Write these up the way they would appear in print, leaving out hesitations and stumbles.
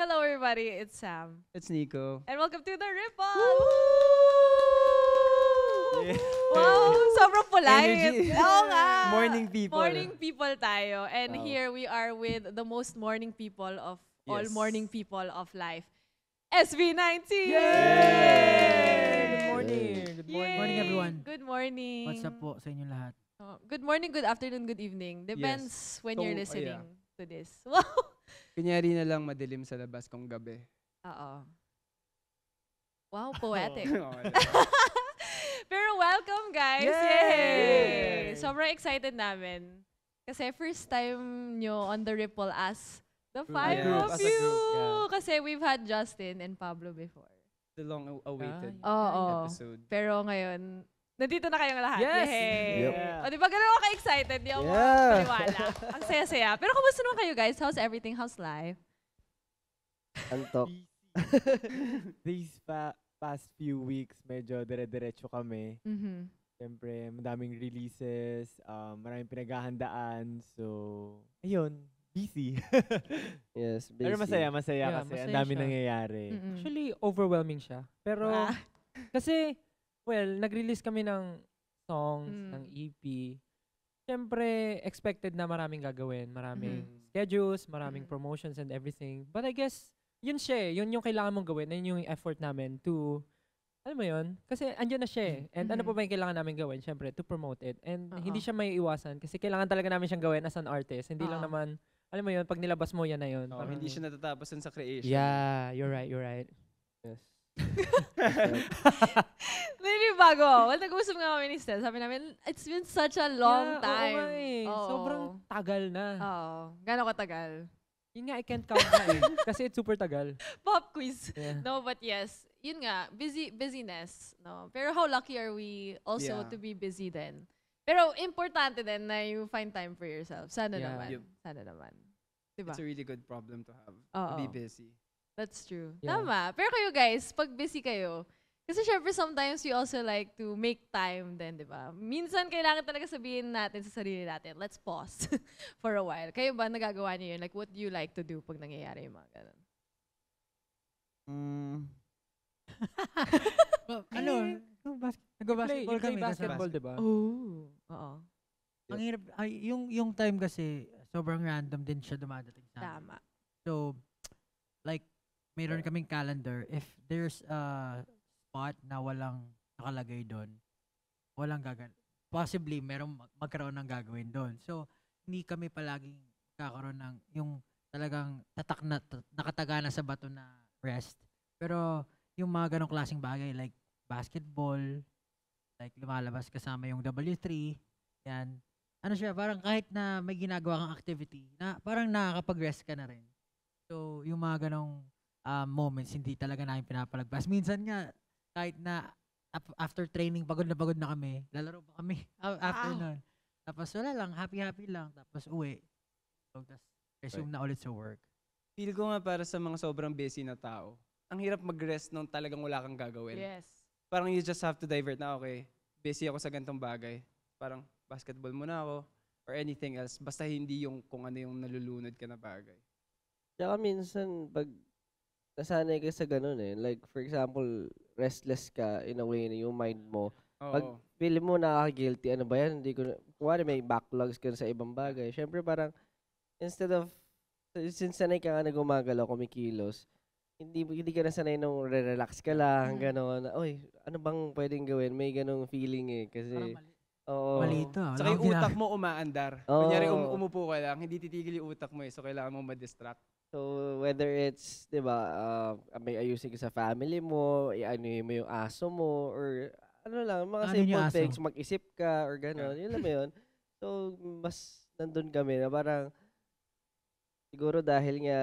Hello everybody, it's Sam. It's Nico. And welcome to The Ripple! Yeah. Wow, sobrang polite. Energy. Oo nga. Morning people. Morning people tayo. And Wow. here we are with the most morning people of all Yes. morning people of life. SB19! Yay! Good morning. Good morning. Yay! Morning, everyone. Good morning. What's up po sa inyong lahat? Oh, good morning, good afternoon, good evening. Depends when you're Kung- listening yeah. to this. Wow! Kunyari na lang madilim sa labas kung gabi. Oo. Wow, poetic. Okay. Pero welcome, guys! Yay! Yay! Sobrang excited namin. Kasi first time nyo on The Ripple as the five Yes. of As a you. group, yeah. Kasi we've had Justin and Pablo before. The long-awaited Oo. episode. Pero ngayon, nandito na kayong lahat. Yes! Yay! Yep. O, di ba ganun ako ka-excited? Di ako paniwala. Ang saya-saya. Pero kumusta naman kayo, guys? How's everything? How's life? Antok. These past few weeks, medyo dire-diretso kami. Mhm. Siyempre, madaming releases, maraming pinaghahandaan. So, ayun, busy. Yes, busy. Pero masaya Yeah, kasi masaya ang dami siya. nangyayari. Mm-mm. Actually, overwhelming siya. Pero, Ah. kasi, well, nag-release kami ng songs, Mm. ng EP. Siyempre, expected na maraming gagawin. Maraming Mhm. schedules, maraming Mhm. promotions and everything. But I guess, yun siya eh. Yun yung kailangan mong gawin. Yun yung effort namin to, alam mo yun? Kasi andyan na siya eh. And ano Mhm. pa ba yung kailangan namin gawin? Siyempre, to promote it. And Oo. hindi siya may iwasan. Kasi kailangan talaga namin siyang gawin as an artist. Hindi lang Oo. naman, alam mo yun, pag nilabas mo, yan na yun. Oh, Parang- hindi siya natatapos dun sa creation. Yeah, you're right, you're right. Yes. Naninibago ako. Well, nag-usap nga kami ni Stel. Sabi namin, it's been such a long Yeah, time. Oo nga eh. Oo. Sobrang tagal na. Oo. Gano'ng katagal? Yun nga, I can't count na eh. Kasi it's super tagal. Pop quiz. Yeah. No, but yes. Yun nga, busyness. No? Pero how lucky are we also Yeah. to be busy then? Pero importante din na you find time for yourself. Sana Yeah. naman. Yep. Sana naman. Diba? It's a really good problem to have. Oo. To be busy. That's true. Yeah. Tama. Pero kayo guys, pag busy kayo, kasi syempre sometimes we also like to make time din, di ba? Minsan kailangan talaga sabihin natin sa sarili natin, let's pause for a while. Kayo ba nagagawa niyo yun? Like, what do you like to do pag nangyayari yung mga ganun? Nag-basketball Nag-basketball kami. basketball, di ba? Oh. Oo. Ang hirap, yung time kasi, sobrang random din siya dumadating sa amin. Tama. So, like, mayroon kaming calendar. If there's a spot na walang nakalagay doon, walang gagawin. Possibly, merong magkaroon ng gagawin doon. So, hindi kami palaging kakaroon ng yung talagang tatak na, nakataga na sa bato na rest. Pero, yung mga ganong klaseng bagay, like basketball, like lumalabas kasama yung W3, yan. Ano siya, parang kahit na may ginagawa kang activity, na parang nakakapag-rest ka na rin. So, yung mga ganong moments, hindi talaga namin pinapalagpas. Minsan nga, kahit na after training, pagod na kami, lalaro pa kami after Wow. nun. Tapos wala lang, happy lang. Tapos uwi. So, tapos resume na ulit sa work. Feel ko nga para sa mga sobrang busy na tao. Ang hirap mag-rest nung talagang wala kang gagawin. Yes. Parang you just have to divert na, okay, busy ako sa gantong bagay. Parang basketball muna ako or anything else. Basta hindi yung kung ano yung nalulunod ka na bagay. Tsaka minsan, pag nasanay ka sa ganun eh. Like, for example, restless ka in a way na yung mind mo. Pag Oo. feel mo nakaka-guilty, ano ba yan? Hindi ko na, kuwari may backlogs ka sa ibang bagay. Siyempre parang, instead of, since sanay ka nga na gumagalaw, kumikilos, hindi ka na sanay nung relax ka lang, gano'n. Oy, ano bang pwedeng gawin? May ganong feeling eh. Kasi, Parang mali. oo. Mali ito. Wala Saka yung akong utak mo umaandar. Oo. Kunyari umupo ka lang, hindi titigil yung utak mo eh. So kailangan mo ma-distract. So, whether it's, di ba, may ayusin ka sa family mo, i-ano mo yung aso mo, or ano lang, mga Ano yung simple aso? things, mag-isip ka, or gano'n. Yun lang yun. So, mas nandun kami na parang, siguro dahil nga,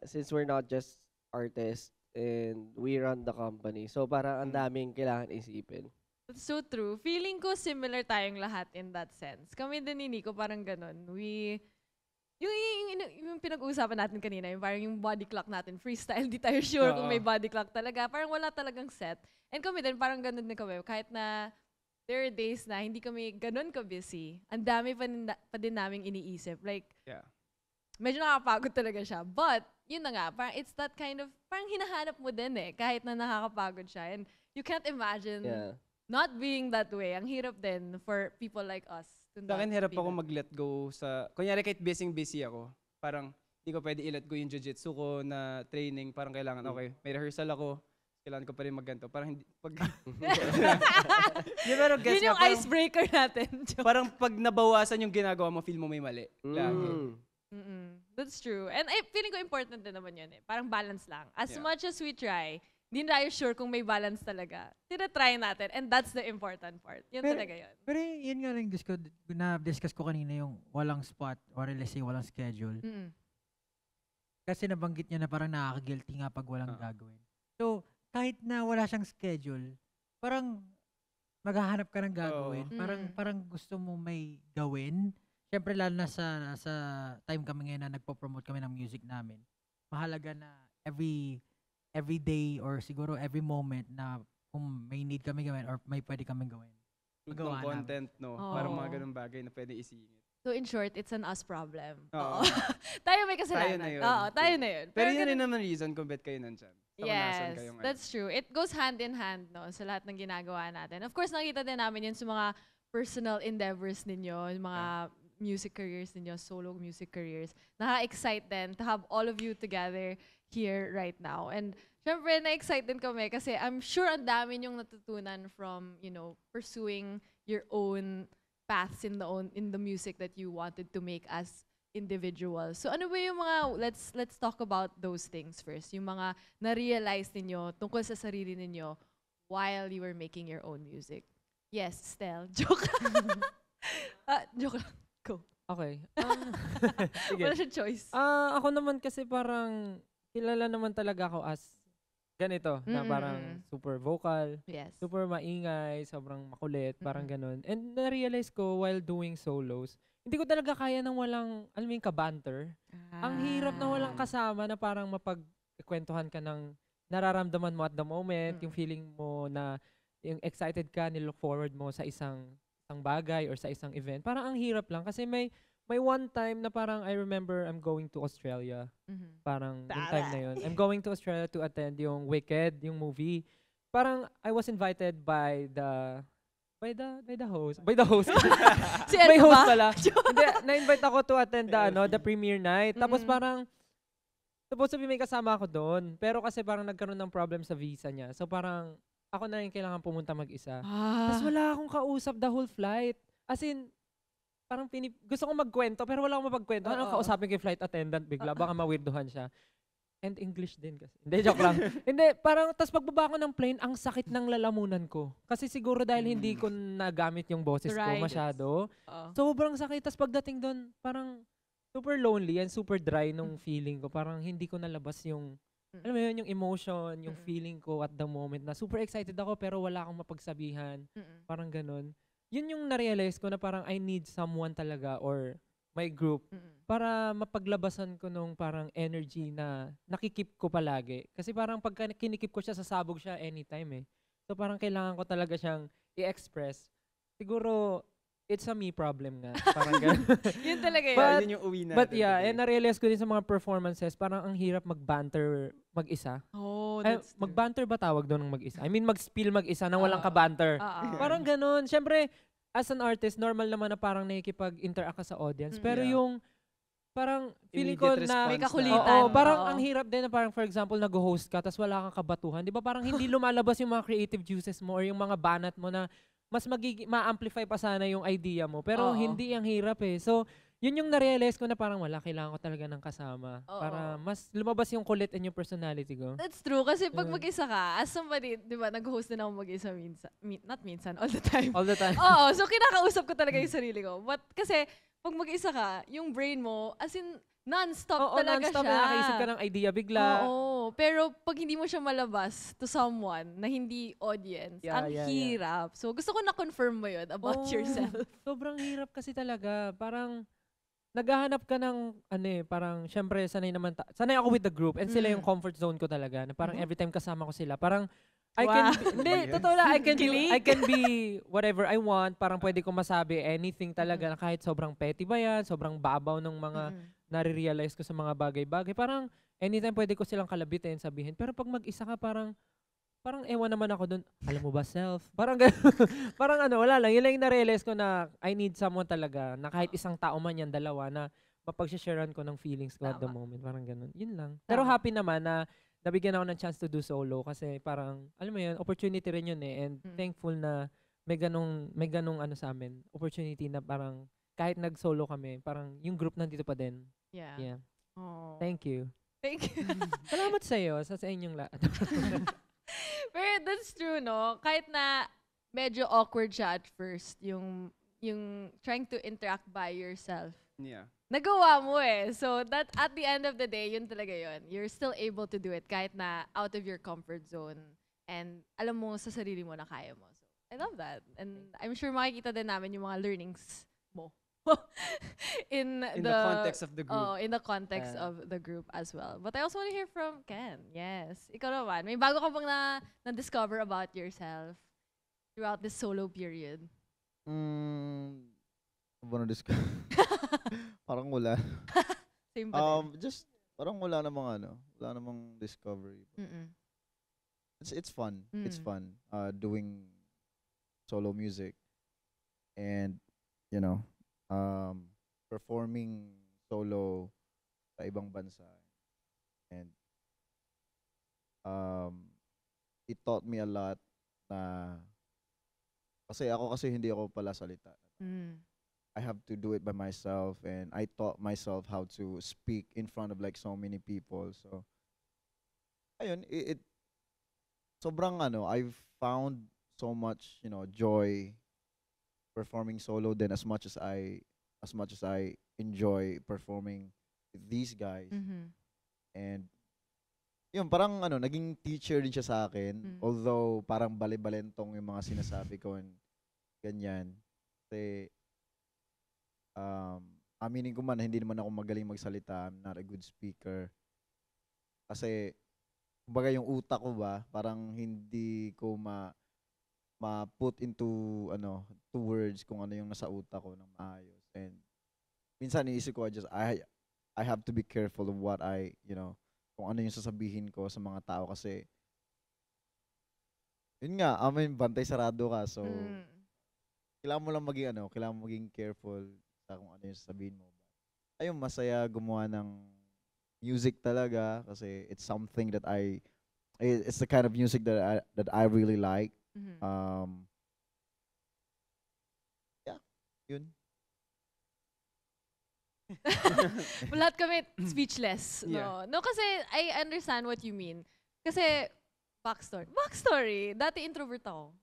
since we're not just artists, and we run the company, so parang ang daming kailangan isipin. That's so true. Feeling ko similar tayong lahat in that sense. Kami din ni Nico, parang ganun. Yung pinag-uusapan natin kanina, yung parang yung body clock natin, freestyle, di tayo sure kung Oo. may body clock talaga. Parang wala talagang set. And kami din, parang ganun din kami. Kahit na there are days na hindi kami ganun ka-busy, ang dami pa din naming iniisip. Like, Yeah. medyo nakakapagod talaga siya. But, yun na nga, parang it's that kind of, parang hinahanap mo din kahit na nakakapagod siya. And you can't imagine Yeah. not being that way. Ang hirap din for people like us. To Sa akin, not hirap be ako that- mag-let go sa... Kunyari, kahit busy ako, parang hindi ko pwede i-let go yung jiu-jitsu ko na training. Parang kailangan, okay, may rehearsal ako, kailangan ko pa rin magganto. Parang hindi... Pag, pero gets Yun nga, yung parang, icebreaker natin. parang pag nabawasan yung ginagawa mo, feel mo may mali. Lagi. That's true. And feeling ko important din naman yun Parang balance lang. As Yeah. much as we try, hindi na tayo sure kung may balance talaga. Tinatry natin. And that's the important part. Yun Pero- talaga yun. Pero yun nga lang na-discuss ko kanina yung walang spot or let's say walang schedule. Mm-mm. Kasi nabanggit niya na parang nakaka-guilty nga pag walang Ah. gagawin. So, kahit na wala siyang schedule, parang maghahanap ka ng gagawin. Oo. Parang gusto mo may gawin. Siyempre, lalo na sa time kami ngayon na nagpo-promote kami ng music namin. Mahalaga na every day or siguro every moment na kung may need kami gawin or may pwede kami gawin. Ng Magawa namin. content, no? Oo. Parang mga ganun bagay na pwede isingit. So in short, it's an us problem. Oo. Oo. Tayo may kasalanan. Tayo na yun. Oo, tayo na yun. Pero yun ganun- rin naman reason kung ba't kayo nandyan. Sa kung nasan Yes, kayong ano. that's true. It goes hand in hand, no, sa lahat ng ginagawa natin. Of course, nakita din namin yun sa mga personal endeavors ninyo, yung mga music careers ninyo, solo music careers. Nakaka-excite din to have all of you together here right now. And syempre, na-excite din kami kasi I'm sure ang dami yung natutunan from, pursuing your own paths in the music that you wanted to make as individuals. So ano ba yung mga, let's talk about those things first. Yung mga na-realize ninyo tungkol sa sarili ninyo while you were making your own music. Yes, Stel. Joke. Joke lang. Go. Okay. Sige. Wala siyang choice. Ako naman kasi parang kilala naman talaga ako as ganito, na parang super vocal, Yes. super maingay, sobrang makulit, parang ganun. And na-realize ko while doing solos, hindi ko talaga kaya ng walang, alam mo yung kabanter. Ang hirap na walang kasama na parang mapagkwentuhan ka ng nararamdaman mo at the moment, yung feeling mo na yung excited ka, nilook forward mo sa isang bagay or sa isang event. Parang ang hirap lang kasi may one time na parang I remember I'm going to Australia. Parang yung time na yun. I'm going to Australia to attend yung Wicked, yung movie. Parang I was invited by the host. By the host. Si May ano host ba? pala. Hindi, na-invite ako to attend the premiere night. Tapos parang supposed to be may kasama ako doon. Pero kasi parang nagkaroon ng problem sa visa niya. So parang ako na yung kailangan pumunta mag-isa. Tapos wala akong kausap the whole flight. As in, parang gusto kong magkwento pero wala akong mapagkwento. Ano kausapin kay flight attendant bigla? Baka mawirduhan siya. And English din kasi. Hindi, joke lang. Hindi, parang, tas pagbaba ko ng plane, ang sakit ng lalamunan ko. Kasi siguro dahil hindi ko nagamit yung boses ko Right. masyado. Sobrang sakit. Tas pagdating doon, parang super lonely and super dry nung feeling ko. Parang hindi ko nalabas yung, alam mo yun, yung emotion, yung feeling ko at the moment na super excited ako pero wala akong mapagsabihan. Parang ganun. Yun yung na-realize ko na parang I need someone talaga or my group para mapaglabasan ko nung parang energy na nakikip ko palagi. Kasi parang pagka kinikip ko siya, sasabog siya anytime eh. So parang kailangan ko talaga siyang i-express. Siguro, it's a me problem nga. Parang ganun. Yun talaga yun. But- yun yung uwi natin. But yeah, today. and na-realize ko din sa mga performances, parang ang hirap mag-banter mag-isa. That's true. Mag-banter ba tawag doon ng mag-isa? I mean, mag-spill mag-isa nang walang kabanter. Parang ganun. Siyempre, as an artist, normal naman na parang nakikipag-interact ka sa audience. Pero Yeah. yung parang feeling ko Immediate na response May na. kakulitan. oo, parang Oo. ang hirap din na parang for example nag-host ka tapos wala kang kabatuhan. 'Di ba parang hindi lumalabas yung mga creative juices mo or yung mga banat mo na mas ma-amplify pa sana yung idea mo. Pero Oo. hindi ang hirap eh. So, yun yung na-realize ko na parang kailangan ko talaga ng kasama Oo. para mas lumabas yung kulit and yung personality ko. That's true. Kasi pag Yeah. mag-isa ka, as somebody, di ba, nag-host din ako mag-isa minsan. Not minsan, all the time. All the time. Oo, so kinakausap ko talaga yung sarili ko. But kasi, pag mag-isa ka, yung brain mo, as in, non-stop Oo, talaga non-stop siya. na nakaisip ka ng idea bigla. Oo, pero pag hindi mo siya malabas to someone na hindi audience, Yeah, ang yeah, yeah. hirap. So gusto ko na-confirm mo yun about Oo. yourself. Sobrang hirap kasi talaga. Parang naghahanap ka ng parang syempre sanay ako with the group and sila yung comfort zone ko talaga. Na parang every time kasama ko sila, parang I can hindi, totoo lang, I can be whatever I want. Parang pwede ko masabi anything talaga na kahit sobrang petty ba yan, sobrang babaw ng mga nare-realize ko sa mga bagay-bagay. Parang anytime pwede ko silang kalabitin, sabihin. Pero pag mag-isa ka, parang ewan naman ako doon. Alam mo ba, self? Parang parang wala lang. Yun lang yung na-realize ko na I need someone talaga na kahit isang tao man yan, dalawa, na mapag-sharean ko ng feelings ko at the Tama. moment. Parang ganun. Yun lang. Pero Tama. happy naman na nabigyan ako ng chance to do solo kasi parang, alam mo yun, opportunity rin yun eh. And thankful na may ganong sa amin. Opportunity na parang kahit nag-solo kami, parang yung group nandito pa din. Yeah. Yeah. Oh. Thank you. Thank you. Salamat sa inyong lahat. Pero that's true, no? Kahit na medyo awkward siya at first, yung trying to interact by yourself. Yeah. Nagawa mo eh. So that at the end of the day, yun talaga yun. You're still able to do it kahit na out of your comfort zone. And alam mo sa sarili mo na kaya mo. So I love that. And I'm sure makikita din namin yung mga learnings mo. in In the context of the group. Oh, in the context of the group as well. But I also want to hear from Ken. Yes. Ikaw naman. May bago ka bang na-discover about yourself throughout this solo period? Ano discover? Parang wala. Same pa din. Just parang wala namang discovery. Mm-mm. It's fun. It's Mm. fun doing solo music and performing solo sa ibang bansa. And it taught me a lot na kasi hindi ako pala salita. Mm. I have to do it by myself, and I taught myself how to speak in front of like so many people. So ayun, it sobrang I've found so much, joy performing solo then as much as I enjoy performing with these guys. Mhm. And yun, parang naging teacher din siya sa akin. Although parang bali-balentong yung mga sinasabi ko and ganyan. Kasi aminin ko man na hindi naman ako magaling magsalita. I'm not a good speaker. Kasi kumbaga yung utak ko ba, parang hindi ko ma-put into two words kung ano yung nasa utak ko ng maayos. And minsan iniisip ko I have to be careful of what kung ano yung sasabihin ko sa mga tao kasi yun nga, bantay sarado ka. So kailangan mo lang maging careful sa kung ano yung sasabihin mo. Ayun, masaya gumawa ng music talaga kasi it's something that it's the kind of music that I really like. Mhm. Yeah, yun. Lahat kami speechless. Yeah. No, kasi I understand what you mean. Kasi backstory. Dati introvert ako.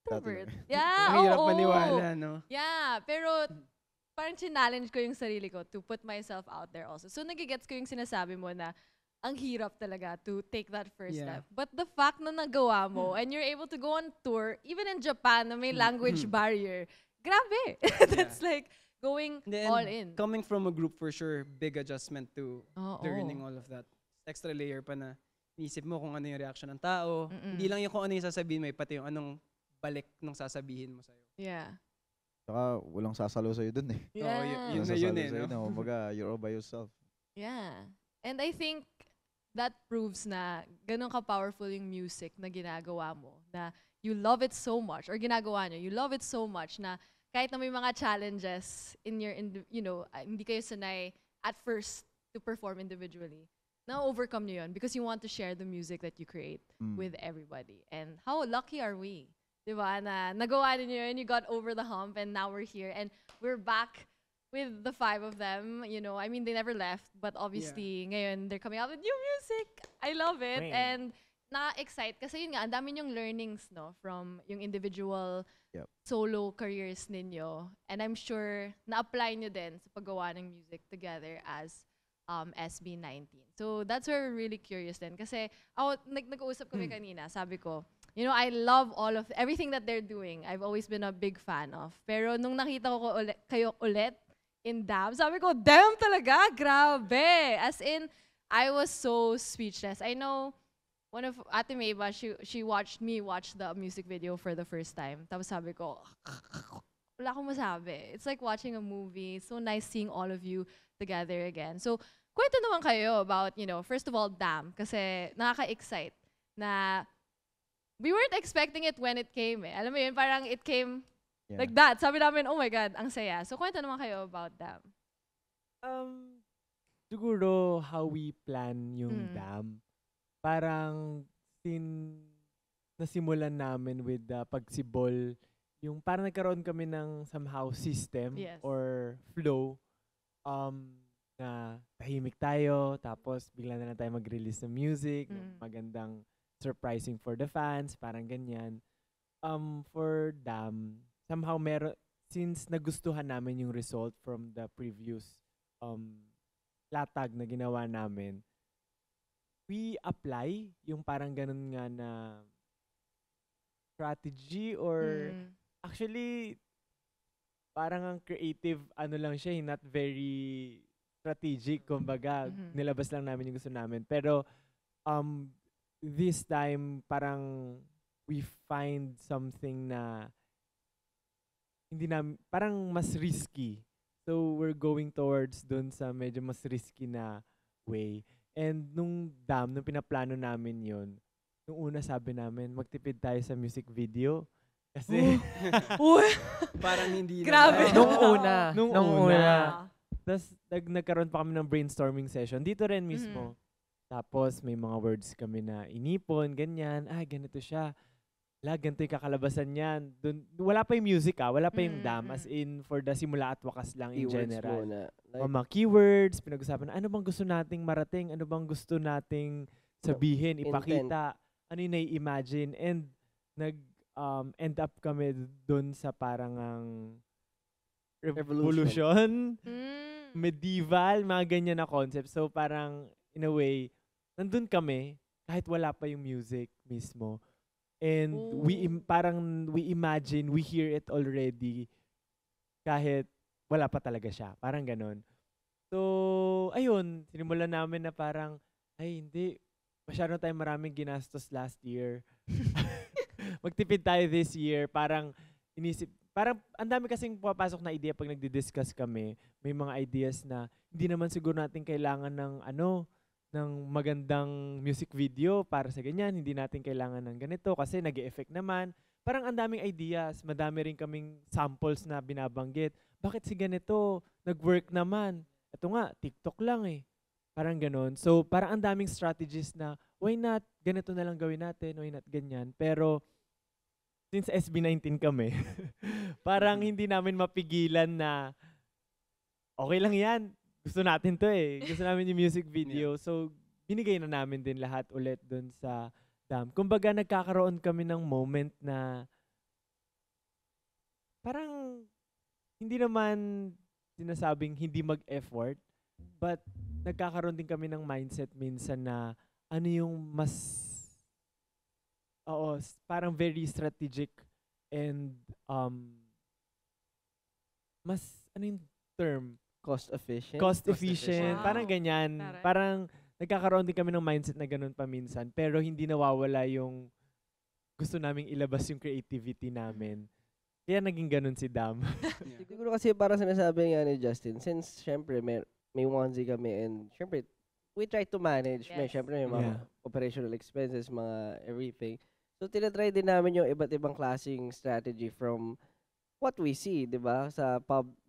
Introvert. Yeah, Mahirap oo. maniwala, no? Yeah, pero parang challenge ko yung sarili ko to put myself out there also. So nagigets ko yung sinasabi mo na ang hirap talaga to take that first Yeah. step. But the fact na nagawa mo and you're able to go on tour, even in Japan na may language barrier, grabe. That's like going And then, all in. Coming from a group for sure, big adjustment to Oo. learning all of that. Extra layer pa na inisip mo kung ano yung reaction ng tao. Mm-mm. Hindi lang yung kung ano yung sasabihin mo, pati yung anong balik nung sasabihin mo sa'yo. Yeah. Saka walang sasalo sa'yo dun eh. Yeah. Oo, yun Walang na yun sasalo eh, sa'yo no? na, kumbaga, you're all by yourself. Yeah. And I think that proves na ganun ka-powerful yung music na ginagawa mo. Na you love it so much, or ginagawa nyo, you love it so much na kahit na may mga challenges in your, hindi kayo sanay at first to perform individually, na-overcome nyo yun because you want to share the music that you create with everybody. And how lucky are we? Diba? Na nagawa niyo yun, you got over the hump, and now we're here. And we're back with the 5 of them. I mean, they never left, but obviously, ngayon, they're coming out with new music. I love it. Wow. And na-excite kasi yun nga, ang dami yung learnings, no, from yung individual solo careers ninyo. And I'm sure na-apply nyo din sa paggawa ng music together as SB19. So that's where we're really curious din. Kasi nag-uusap kami kanina, sabi ko, I love everything that they're doing. I've always been a big fan of. Pero nung nakita ko kayo ulit in DAM, sabi ko, damn talaga, grabe. As in, I was so speechless. I know one of Ate Mayba, she watched me watch the music video for the first time. Tapos sabi ko, wala akong masabi. It's like watching a movie. So nice seeing all of you together again. So, kwento naman kayo about, first of all, Damn. Kasi nakaka-excite na we weren't expecting it when it came eh. Alam mo yun, parang it came Yeah. like that. Sabi namin, oh my God, ang saya. So, kwento naman kayo about Damn. Siguro how we plan yung Mm. dam. Parang nasimulan namin with pagsibol, yung parang nagkaroon kami ng somehow system Yes. or flow na tahimik tayo, tapos bigla na lang tayo mag-release ng music, magandang surprising for the fans, parang ganyan. For Dam, somehow since nagustuhan namin yung result from the previous latag na ginawa namin, we apply yung parang ganun nga na strategy or actually parang ang creative lang siya, not very strategic, kumbaga nilabas lang namin yung gusto namin. Pero this time parang we find something na hindi namin, parang mas risky. So we're going towards dun sa medyo mas risky na way. And nung pinaplano namin yun, nung una sabi namin, magtipid tayo sa music video. Kasi, Parang hindi Grabe. Nung Nung una. Tapos nagkaroon pa kami ng brainstorming session. Dito rin mismo. Tapos may mga words kami na inipon, ganyan. Ganito siya. Ganito yung kakalabasan niyan. Wala pa yung music wala pa yung Dam. As in, for the simula at wakas lang in Keywords general. muna. Like, Mga keywords, pinag-usapan na ano bang gusto nating marating, ano bang gusto nating sabihin, ipakita, ano yung nai-imagine. And end up kami dun sa parang revolution, medieval, mga ganyan na concept. So parang, in a way, nandun kami, kahit wala pa yung music mismo. And we imagine, we hear it already, kahit wala pa talaga siya. Parang ganon. So, ayun, sinimulan namin na parang, hindi, masyado tayong maraming ginastos last year. Magtipid tayo this year. Parang, ang dami kasing pumapasok na idea pag nagdi-discuss kami. May mga ideas na, hindi naman siguro natin kailangan ng magandang music video para sa ganyan. Hindi natin kailangan ng ganito kasi nag-e-effect naman. Parang ang daming ideas. Madami rin kaming samples na binabanggit. Bakit si ganito? Nag-work naman. Ito nga, TikTok lang eh. Parang ganon. So, parang ang daming strategies na, why not? Ganito na lang gawin natin. Why not ganyan? Pero, since SB19 kami, parang hindi namin mapigilan na, okay lang yan. Gusto natin to eh. Gusto namin yung music video. So, binigay na namin din lahat ulit dun sa Dam. Kumbaga, nagkakaroon kami ng moment na parang hindi naman sinasabing hindi mag-effort, but nagkakaroon din kami ng mindset minsan na ano yung parang very strategic and mas, ano yung term? cost efficient. Cost efficient. Wow. Parang ganyan. Taray. Parang nagkakaroon din kami ng mindset na ganun paminsan, pero hindi nawawala yung gusto naming ilabas yung creativity namin. Kaya naging ganun si Dam. Siguro kasi para sinasabi nga ni Justin, since syempre may onesie kami and syempre we try to manage. May Yes. syempre may mga Yeah. operational expenses, mga everything. So tinatry din namin yung iba't ibang klaseng strategy from what we see, 'di ba?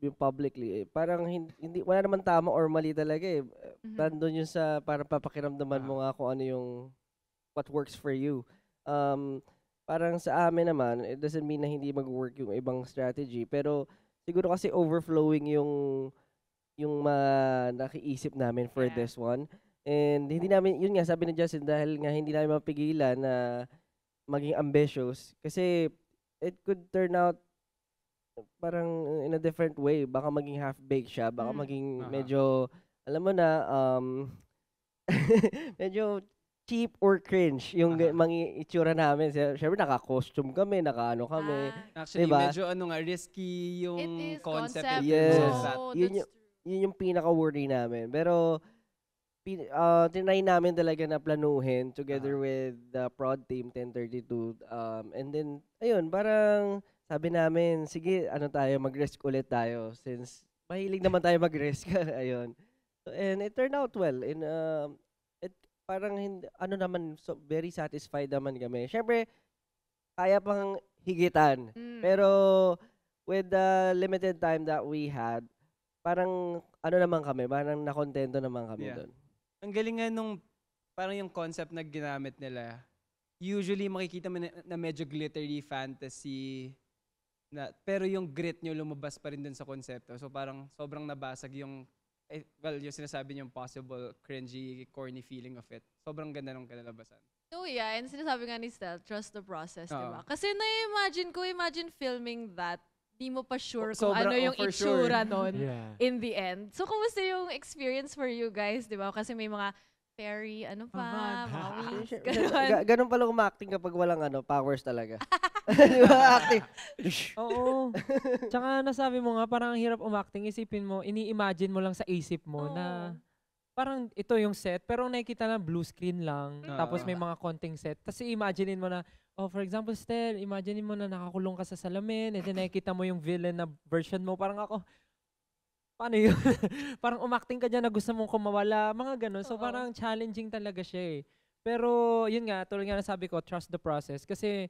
Yung publicly. Parang hindi wala naman tama or mali talaga eh. Nandun yun sa parang papakiramdaman mo nga kung ano yung what works for you. Parang sa amin naman, it doesn't mean na hindi mag-work yung ibang strategy. Pero siguro kasi overflowing yung nakiisip namin for Yeah. this one. And hindi namin, yun nga, sabi ni Justin, dahil nga hindi namin mapigilan na maging ambitious. Kasi it could turn out parang in a different way. Baka maging half-baked siya. Baka maging medyo, alam mo na, medyo cheap or cringe yung mga itsura namin. Siyempre, naka-costume kami, naka-ano kami. Actually, Diba? medyo risky yung It is concept. concept. in terms of Yes. that. Oh, Yun that's Yun yung pinaka-worry namin. Pero, tinry namin talaga na planuhin together with the prod team 1032. And then, ayun, parang sabi namin, sige, mag-risk ulit tayo since mahilig naman tayo mag-risk. Ayun. So, and it turned out well. And it, parang ano naman, so very satisfied naman kami. Syempre, kaya pang higitan. Pero with the limited time that we had, parang ano naman kami, parang nakontento naman kami doon. Ang galing nga nung parang yung concept na ginamit nila. Usually makikita mo na medyo glittery fantasy pero yung grit nyo lumabas pa rin dun sa konsepto. So parang sobrang nabasag yung yung sinasabi niyo yung possible cringy, corny feeling of it. Sobrang ganda nung kinalabasan. So yeah, and sinasabi nga ni Stel, trust the process, diba? Kasi imagine filming that, di mo pa sure kung ano yung itsura nun in the end. So, kumusta yung experience for you guys, diba? Kasi may mga fairy, mga wings, ganun pala umacting kapag walang powers talaga. Di ba? Acting. Oo. Tsaka nasabi mo nga, parang ang hirap umacting. Isipin mo, ini-imagine mo lang sa isip mo na parang ito yung set, pero nakikita lang blue screen lang. Tapos may mga konting set. Tapos i-imaginein mo na, for example, Stel, imaginein mo na nakakulong ka sa salamin, and then nakikita mo yung villain na version mo. Parang ako, paano yun? Parang umacting ka dyan na gusto mong kumawala, mga ganun. So parang challenging talaga siya eh. Pero yun nga, tulad nga nasabi ko, trust the process. Kasi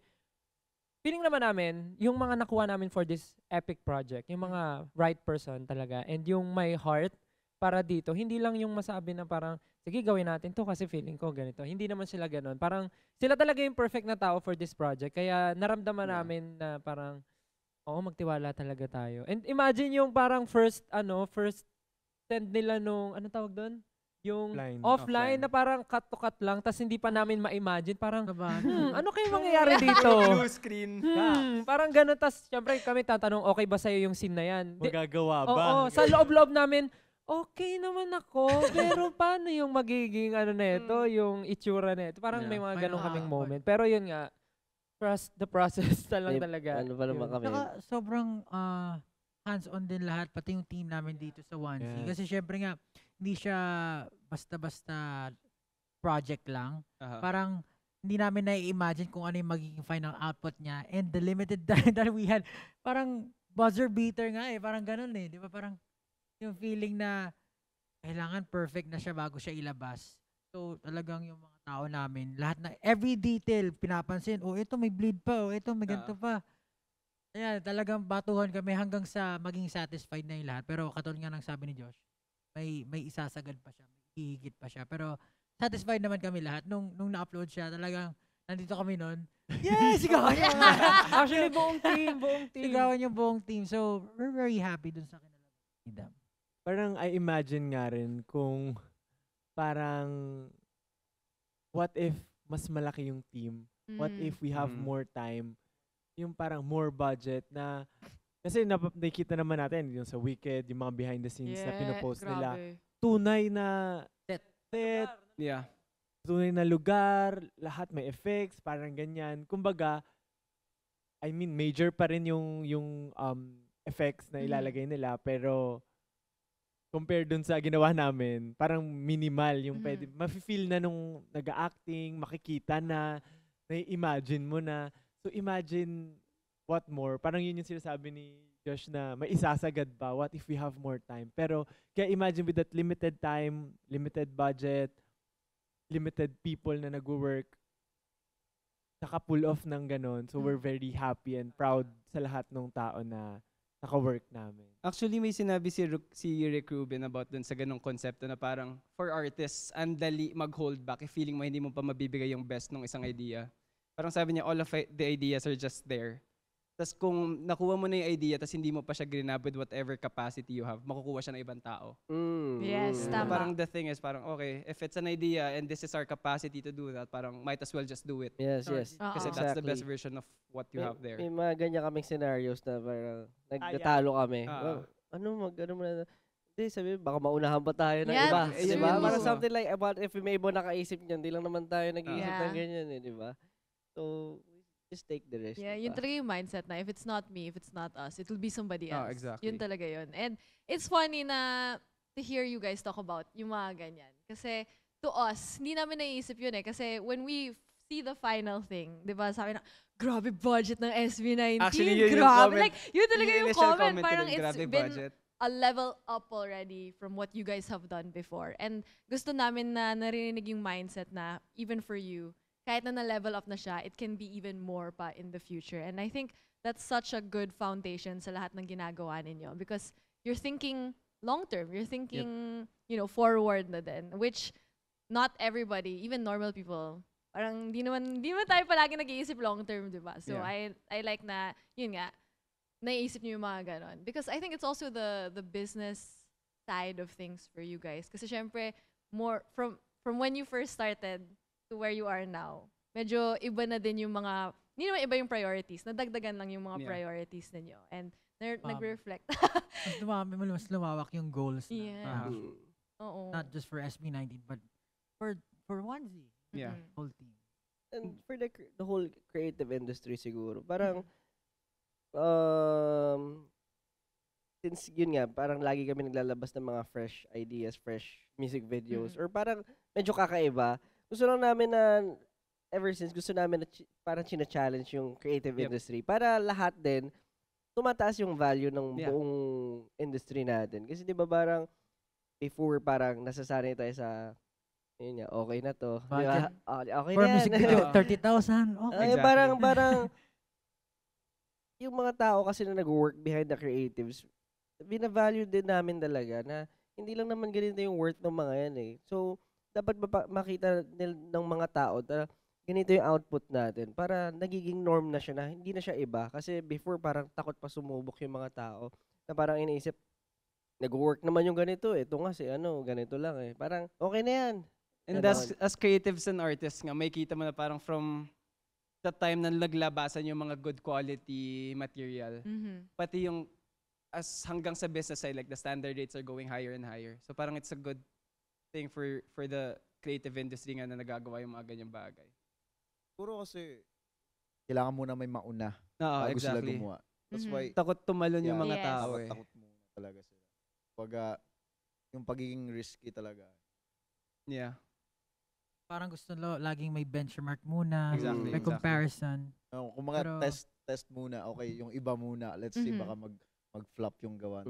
feeling naman namin, yung mga nakuha namin for this epic project, yung mga right person talaga, and yung my heart para dito, hindi lang yung masabi na parang, sige gawin natin to kasi feeling ko ganito. Hindi naman sila ganun. Parang sila talaga yung perfect na tao for this project. Kaya naramdaman namin na parang, magtiwala talaga tayo. And imagine yung parang first send nila nung, ano tawag doon? Yung offline na parang cut to cut lang, tas hindi pa namin ma-imagine. Parang, ano kayo mangyayari dito? Blue screen. Parang ganun. Tas syempre kami tatanong, okay ba sa'yo yung scene na yan? Magagawa ba? Oo, sa loob-loob namin, okay naman ako, pero paano yung magiging yung itsura na ito? Parang may mga ganun kaming moment. Pero yun nga, trust the process talaga. Ano pa naman kami? Saka sobrang hands-on din lahat, pati yung team namin dito sa 1C. Kasi syempre nga, hindi siya basta-basta project lang. Parang hindi namin na-imagine kung ano yung magiging final output niya. And the limited time that we had, parang buzzer beater nga eh. Parang ganun eh. Di ba? Parang yung feeling na kailangan perfect na siya bago siya ilabas. So talagang yung mga tao namin, lahat na, every detail pinapansin. Ito may bleed pa. Ito may ganito pa. Ayan, talagang batuhan kami hanggang sa maging satisfied na yung lahat. Pero katulad nga ng sabi ni Josh, may isasagad pa siya, may hihigit pa siya. Pero satisfied naman kami lahat. Nung na-upload siya, talagang nandito kami nun. Yes! Sigawan niya! Actually, buong team. Sigawan yung buong team. So, we're very happy dun sa kinalaman ni Dam. Parang I imagine nga rin kung parang what if mas malaki yung team? What if we have more time? Yung parang more budget na kasi nakikita naman natin yung sa Wicked, yung mga behind the scenes na pinopost nila. Tunay na set. Yeah. Tunay na lugar, lahat may effects, parang ganyan. Kumbaga, I mean, major pa rin yung effects na ilalagay nila, pero compared dun sa ginawa namin, parang minimal yung pwede. Mafe-feel na nung nag-acting, makikita na, na-imagine mo na. So imagine what more. Parang yun yung sinasabi ni Josh na may isasagad ba? What if we have more time? Pero kaya imagine with that limited time, limited budget, limited people na nag-work, saka pull off ng ganon. So we're very happy and proud sa lahat ng tao na naka-work namin. Actually, may sinabi si Rick Rubin about dun sa ganong konsepto na parang for artists, andali mag-hold back if feeling mo hindi mo pa mabibigay yung best ng isang idea. Parang sabi niya, all of the ideas are just there. Tapos kung nakuha mo na yung idea tapos hindi mo pa siya grinab with whatever capacity you have, makukuha siya ng ibang tao. Yes, tama. Parang the thing is, parang okay, if it's an idea and this is our capacity to do that, parang might as well just do it. Yes. Kasi that's the best version of what you have there. May mga ganyan kaming scenarios na parang nagtatalo kami. Ano mo na, hindi, sabi, baka maunahan pa tayo ng iba. Diba? Parang something like, about if may iba nakaisip niyan, di lang naman tayo nag-iisip ng ganyan diba? So, just take the risk. Yeah, yun talaga yung mindset na if it's not me, if it's not us, it will be somebody else. Exactly. Yun talaga yun. And it's funny na to hear you guys talk about yung mga ganyan. Kasi to us, hindi namin naiisip yun eh. Kasi when we see the final thing, di ba, sabi na, grabe budget ng SB19. Actually, yun grabe. yung comment. Like, yun talaga yung comment. Parang it's grabe been budget. a level up already from what you guys have done before. And gusto namin na narinig yung mindset na even for you, kahit na na-level up na siya, it can be even more pa in the future. And I think that's such a good foundation sa lahat ng ginagawa ninyo because you're thinking long-term. You're thinking, forward na din, which not everybody, even normal people, parang di naman tayo palagi nag-iisip long-term, di ba? So I like na, yun nga, naiisip niyo yung mga ganon. Because I think it's also the business side of things for you guys. Kasi syempre, more from when you first started to where you are now, medyo iba na din yung mga, hindi naman iba yung priorities. Nadagdagan lang yung mga priorities ninyo. And nag-reflect. Mas lumawak yung goals na. Yeah. Oo. Not just for SB19, but for Onesie. Yeah. Whole team. And for the whole creative industry siguro, parang since yun nga, parang lagi kami naglalabas ng mga fresh ideas, fresh music videos, or parang medyo kakaiba, gusto lang namin na ever since gusto namin na parang china-challenge yung creative industry para lahat din tumataas yung value ng buong industry natin. Kasi di ba parang before parang nasasanay tayo sa yun nga, okay na to. Budget. Okay For na music yan. video, 30,000. Okay. Ay, parang yung mga tao kasi na nag-work behind the creatives, bina-value din namin talaga na hindi lang naman ganito yung worth ng mga yan eh. So, dapat makita ng mga tao na ganito yung output natin para nagiging norm na siya na hindi na siya iba. Kasi before parang takot pa sumubok yung mga tao na parang iniisip, nag-work naman yung ganito eh. Ito nga ganito lang eh. Parang okay na yan. And as creatives and artists nga, may kita mo na parang from the time na naglabasan yung mga good quality material, pati yung hanggang sa business side, like the standard rates are going higher and higher. So parang it's a good thing for the creative industry nga na nagagawa yung mga ganyang bagay. Puro kasi kailangan muna may mauna Oo, bago sila exactly. gumawa. That's why Takot tumalon yung mga Yes. tao eh. takot muna talaga sila. Pag yung pagiging risky talaga. Yeah. Parang gusto laging may benchmark muna. Exactly. May comparison. Kung mga Pero- test muna, okay, yung iba muna. Let's see, baka mag-flop yung gawa.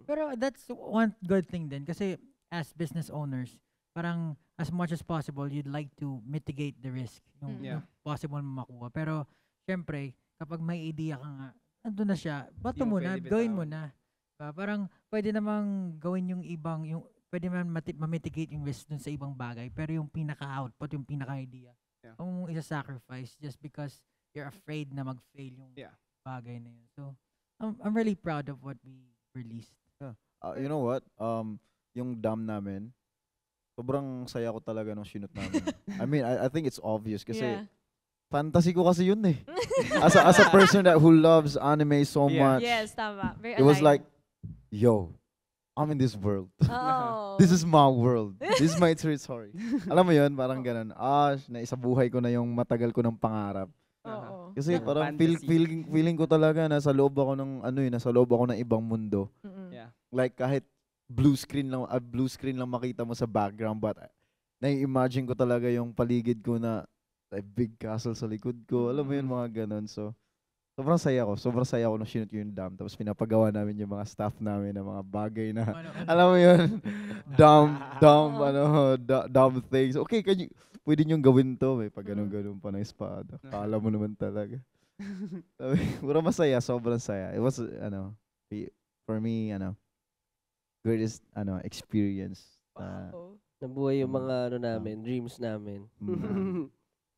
Pero that's one good thing din. Kasi as business owners, parang as much as possible, you'd like to mitigate the risk. Yung possible mo makuha. Pero, syempre, kapag may idea ka nga, andun na siya, bato Yung mo na, pwede gawin mo bitawan. na. Parang, pwede namang gawin yung ibang, pwede man ma-mitigate yung risk dun sa ibang bagay. Pero yung pinaka-output, yung pinaka-idea, huwag mong isa-sacrifice just because you're afraid na mag-fail yung bagay na yun. So, I'm really proud of what we released. You know what? Yung dam namin, sobrang saya ko talaga nung shoot namin. I mean, I think it's obvious kasi fantasy ko kasi yun eh. As a person who loves anime so much, Yes, tama. Very it was aligned. like, yo, I'm in this world. Oh. This is my world. This is my territory. Alam mo yun, parang ganun. Naisabuhay ko na yung matagal ko ng pangarap. Oo. Kasi Yeah. parang Fantasy. feeling ko talaga nasa loob ako ng nasa loob ako ng ibang mundo. Yeah. Like kahit blue screen lang makita mo sa background, but nai-imagine ko talaga yung paligid ko na like big castle sa likod ko. Alam mo yun, mga ganun. So sobrang saya ko nung sinut yung dam. Tapos pinapagawa namin yung mga staff namin ng mga bagay na alam mo yun, dumb things. Okay, pwede niyong gawin to. May pag ganun pa ng espada. Kala mo naman talaga. Puro masaya, sobrang saya. It was, for me, greatest, experience. Wow. Nabuhay yung mga namin, dreams namin.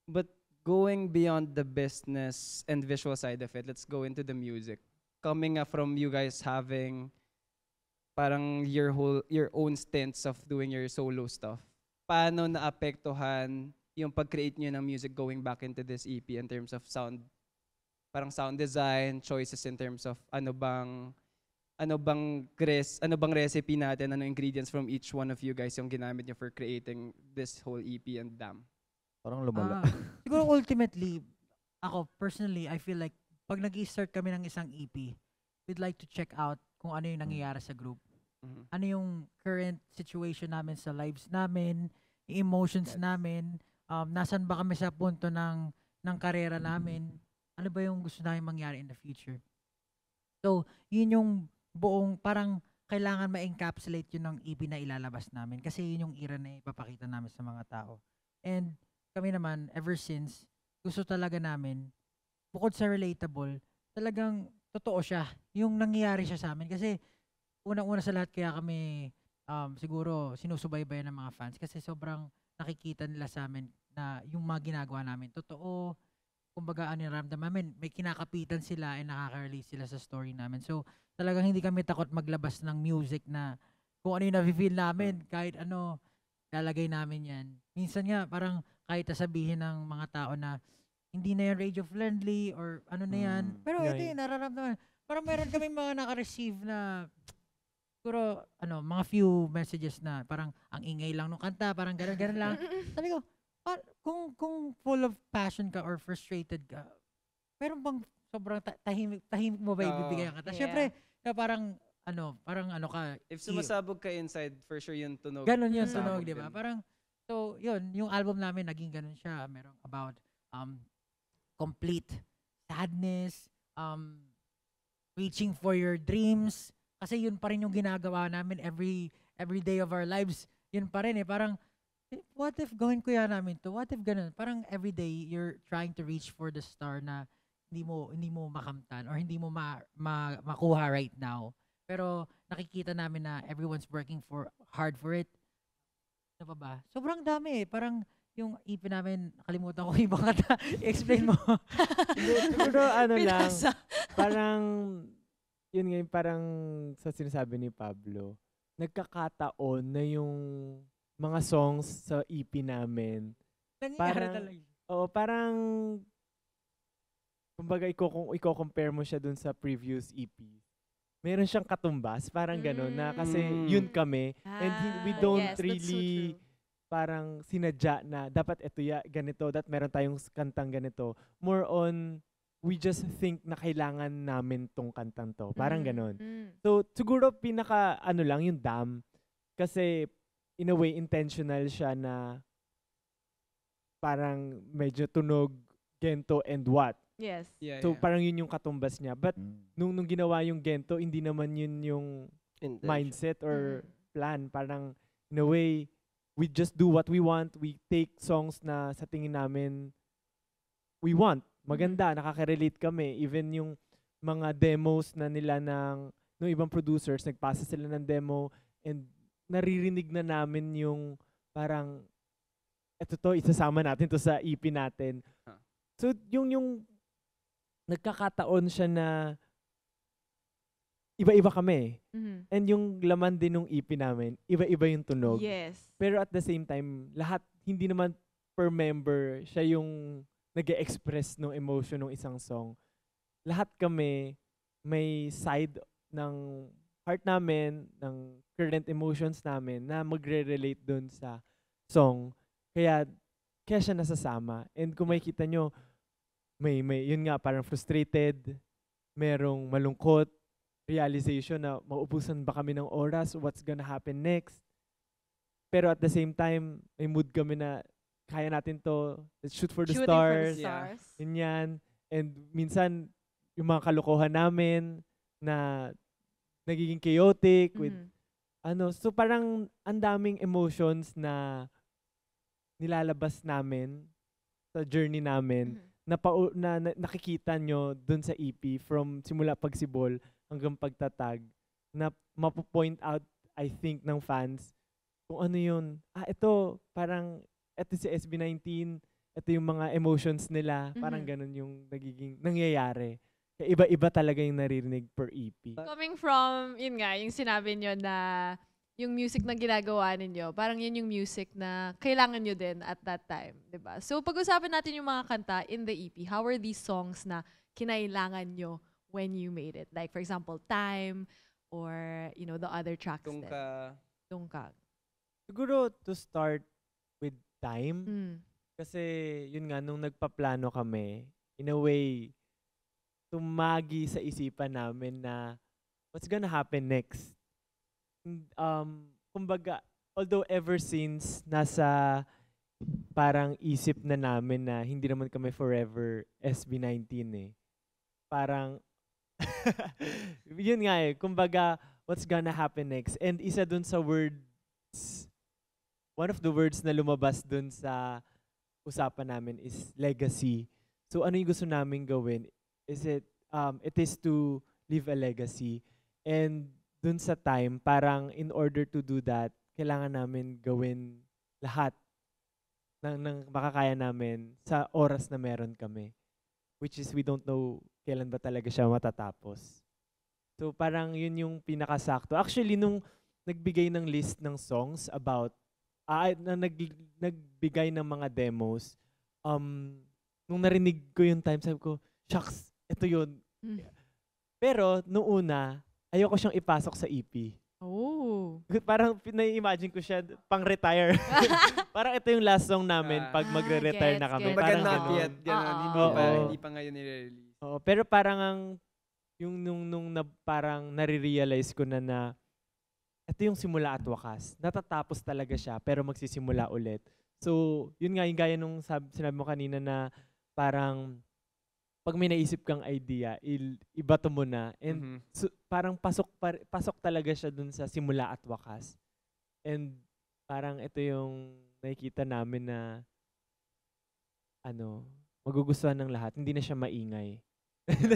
But going beyond the business and visual side of it, let's go into the music. Coming from you guys having parang your own stints of doing your solo stuff. Paano naapektuhan yung pag-create niyo ng music going back into this EP in terms of sound, parang sound design, choices in terms of ano bang recipe natin, ano ingredients from each one of you guys yung ginamit niyo for creating this whole EP and Dam? Parang lumala. Siguro ultimately, ako personally, I feel like pag nag-start kami ng isang EP, we'd like to check out kung ano yung nangyayari sa group. Ano yung current situation namin sa lives namin, yung emotions namin, nasan ba kami sa punto ng karera namin, ano ba yung gusto namin mangyari in the future. So, yun yung buong parang kailangan ma-encapsulate yun ng EP na ilalabas namin kasi yun yung era na ipapakita namin sa mga tao. And kami naman, ever since, gusto talaga namin, bukod sa relatable, talagang totoo siya. Yung nangyayari siya sa amin. Kasi unang-una sa lahat kaya kami siguro sinusubaybayan ng mga fans kasi sobrang nakikita nila sa amin na yung mga ginagawa namin totoo. Kumbaga ano yung ramdam namin, may kinakapitan sila and nakaka-release sila sa story namin. So talagang hindi kami takot maglabas ng music na kung ano yung nafe-feel namin, kahit ano, lalagay namin yan. Minsan nga, parang kahit sabihin ng mga tao na hindi na yan radio-friendly or ano na yan. Pero ito Right. yung nararamdaman. Parang meron kami mga naka-receive na siguro, mga few messages na parang ang ingay lang nung kanta, parang gano'n lang. Sabi ko, kung full of passion ka or frustrated ka, meron bang sobrang tahimik mo ba ibibigay ang kanta? Yeah. Siyempre, parang ka, If sumasabog ka inside, for sure yung tunog. ganun yung sasabog tunog, di ba? din. Parang, so, yun, yung album namin, naging ganun siya. Merong about complete sadness, reaching for your dreams. Kasi yun pa rin yung ginagawa namin every day of our lives. Yun pa rin eh. Parang, what if gawin ko yan namin to? What if ganun? Parang every day, you're trying to reach for the star na hindi mo makamtan or hindi mo makuha right now. Pero nakikita namin na everyone's working hard for it. Ano pa ba? Sobrang dami eh. Parang yung EP namin, nakalimutan ko yung ibang kanta. I-explain mo. Hindi, siguro ano lang, Pinasa. parang, yun nga yung parang sa sinasabi ni Pablo, nagkakataon na yung mga songs sa EP namin, Nangyayari Parang- talaga. parang, kumbaga, kung i-compare mo siya dun sa previous EP, meron siyang katumbas, parang gano'n, na kasi Mm. yun kami, and we don't yes, that's so really, true. parang sinadya na dapat ito ganito, that meron tayong kantang ganito. More on, we just think na kailangan namin tong kantang to. Parang ganon. So, siguro pinaka, lang, yung Dam. Kasi, in a way, intentional siya na parang medyo tunog, gento, and what. Yes. Yeah, So, yeah. parang yun yung katumbas niya. But, nung ginawa yung gento, hindi naman yun yung Intention. mindset or Mm. plan. Parang, in a way, we just do what we want. We take songs na sa tingin namin we want. Maganda, nakaka-relate kami. Even yung mga demos na nila ng ibang producers, nagpasa sila ng demo and naririnig na namin yung parang eto to, isasama natin to sa EP natin. Huh. So, yung nagkakataon siya na iba-iba kami. Mhm. And yung laman din ng EP namin, iba-iba yung tunog. Yes. Pero at the same time, lahat, hindi naman per member, siya yung nag-express ng emotion ng isang song. Lahat kami, may side ng heart namin, ng current emotions namin, na magre-relate dun sa song. Kaya siya nasasama. And kung makikita nyo, may yun nga, parang frustrated, merong malungkot, realization na maubusan ba kami ng oras, what's gonna happen next. Pero at the same time, may mood kami na kaya natin to, let's shoot for the Shooting for the stars. Yeah. stars. Yun yan. And minsan, yung mga kalokohan namin na nagiging chaotic with Mhm. so parang ang daming emotions na nilalabas namin sa journey namin Mhm. na nakikita nyo dun sa EP from simula pagsibol hanggang pagtatag na mapo-point out, I think, ng fans kung ano yun. Ito, parang, ito si SB19, ito yung mga emotions nila, parang Mhm. ganun yung nagiging, nangyayari. Kaya iba-iba talaga yung naririnig per EP. Coming from, yun nga, yung sinabi nyo na yung music na ginagawa ninyo, parang yun yung music na kailangan nyo din at that time, di ba? So, pag-usapan natin yung mga kanta in the EP. How are these songs na kinailangan nyo when you made it? Like, for example, Time or, the other tracks din. Tungkag. Siguro to start with Time, Mm. kasi yun nga, nung nagpaplano kami, in a way, tumagi sa isipan namin na what's gonna happen next. Kumbaga, although ever since nasa parang isip na namin na hindi naman kami forever SB19 eh. Parang, yun nga eh, kumbaga, what's gonna happen next. And isa dun sa words, one of the words na lumabas dun sa usapan namin is legacy. So ano yung gusto namin gawin? It is to leave a legacy. And dun sa time, parang in order to do that, kailangan namin gawin lahat ng makakaya namin sa oras na meron kami. Which is we don't know kailan ba talaga siya matatapos. So parang yun yung pinakasakto. Actually, nung nagbigay ng list ng songs about, nagbigay ng mga demos, nung narinig ko yung time, sabi ko, shucks, ito yun. Pero, nung una, ayoko siyang ipasok sa EP. Oh. Parang na-imagine ko siya pang-retire. Parang ito yung last song namin pag magre-retire na kami. Gets. Kumbaga Parang not ganun. yet. Ganon. Oo. Hindi pa ngayon nire-release. Oo, pero parang yung parang nare-realize ko na ito yung simula at wakas. Natatapos talaga siya, pero magsisimula ulit. So, yun nga, yung gaya nung sinabi mo kanina na parang pag may naisip kang idea, ibato mo na. And parang pasok talaga siya dun sa simula at wakas. And parang ito yung nakikita namin na magugustuhan ng lahat. Hindi na siya maingay.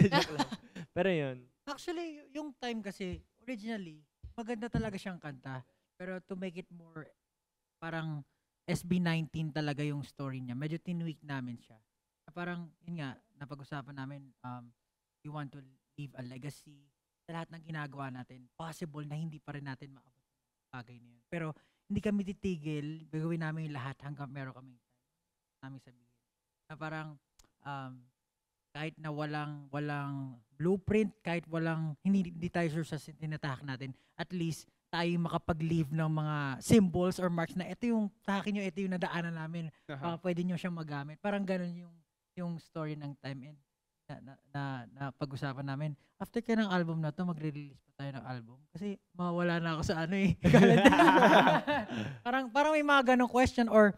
Joke lang. Pero yun. Actually, yung time kasi, originally, maganda talaga siyang kanta. Pero to make it more, parang SB19 talaga yung story niya. Medyo tinweak namin siya. Parang, yun nga, napag-usapan namin, we want to leave a legacy. Sa lahat ng ginagawa natin, possible na hindi pa rin natin maabot ang bagay na yun. Pero, hindi kami titigil, gagawin namin yung lahat hanggang meron kami namin sabihin. Na parang, kahit na walang blueprint, kahit hindi tayo sure sa tinatahak natin, at least, tayo makapag-leave ng mga symbols or marks na ito yung, sa akin ito yung nadaanan namin. Pwede nyo siyang magamit. Parang ganun yung story ng Time and na pag-usapan namin. After kaya ng album na to, magre-release pa tayo ng album. Kasi mawala na ako sa parang may mga ganong question or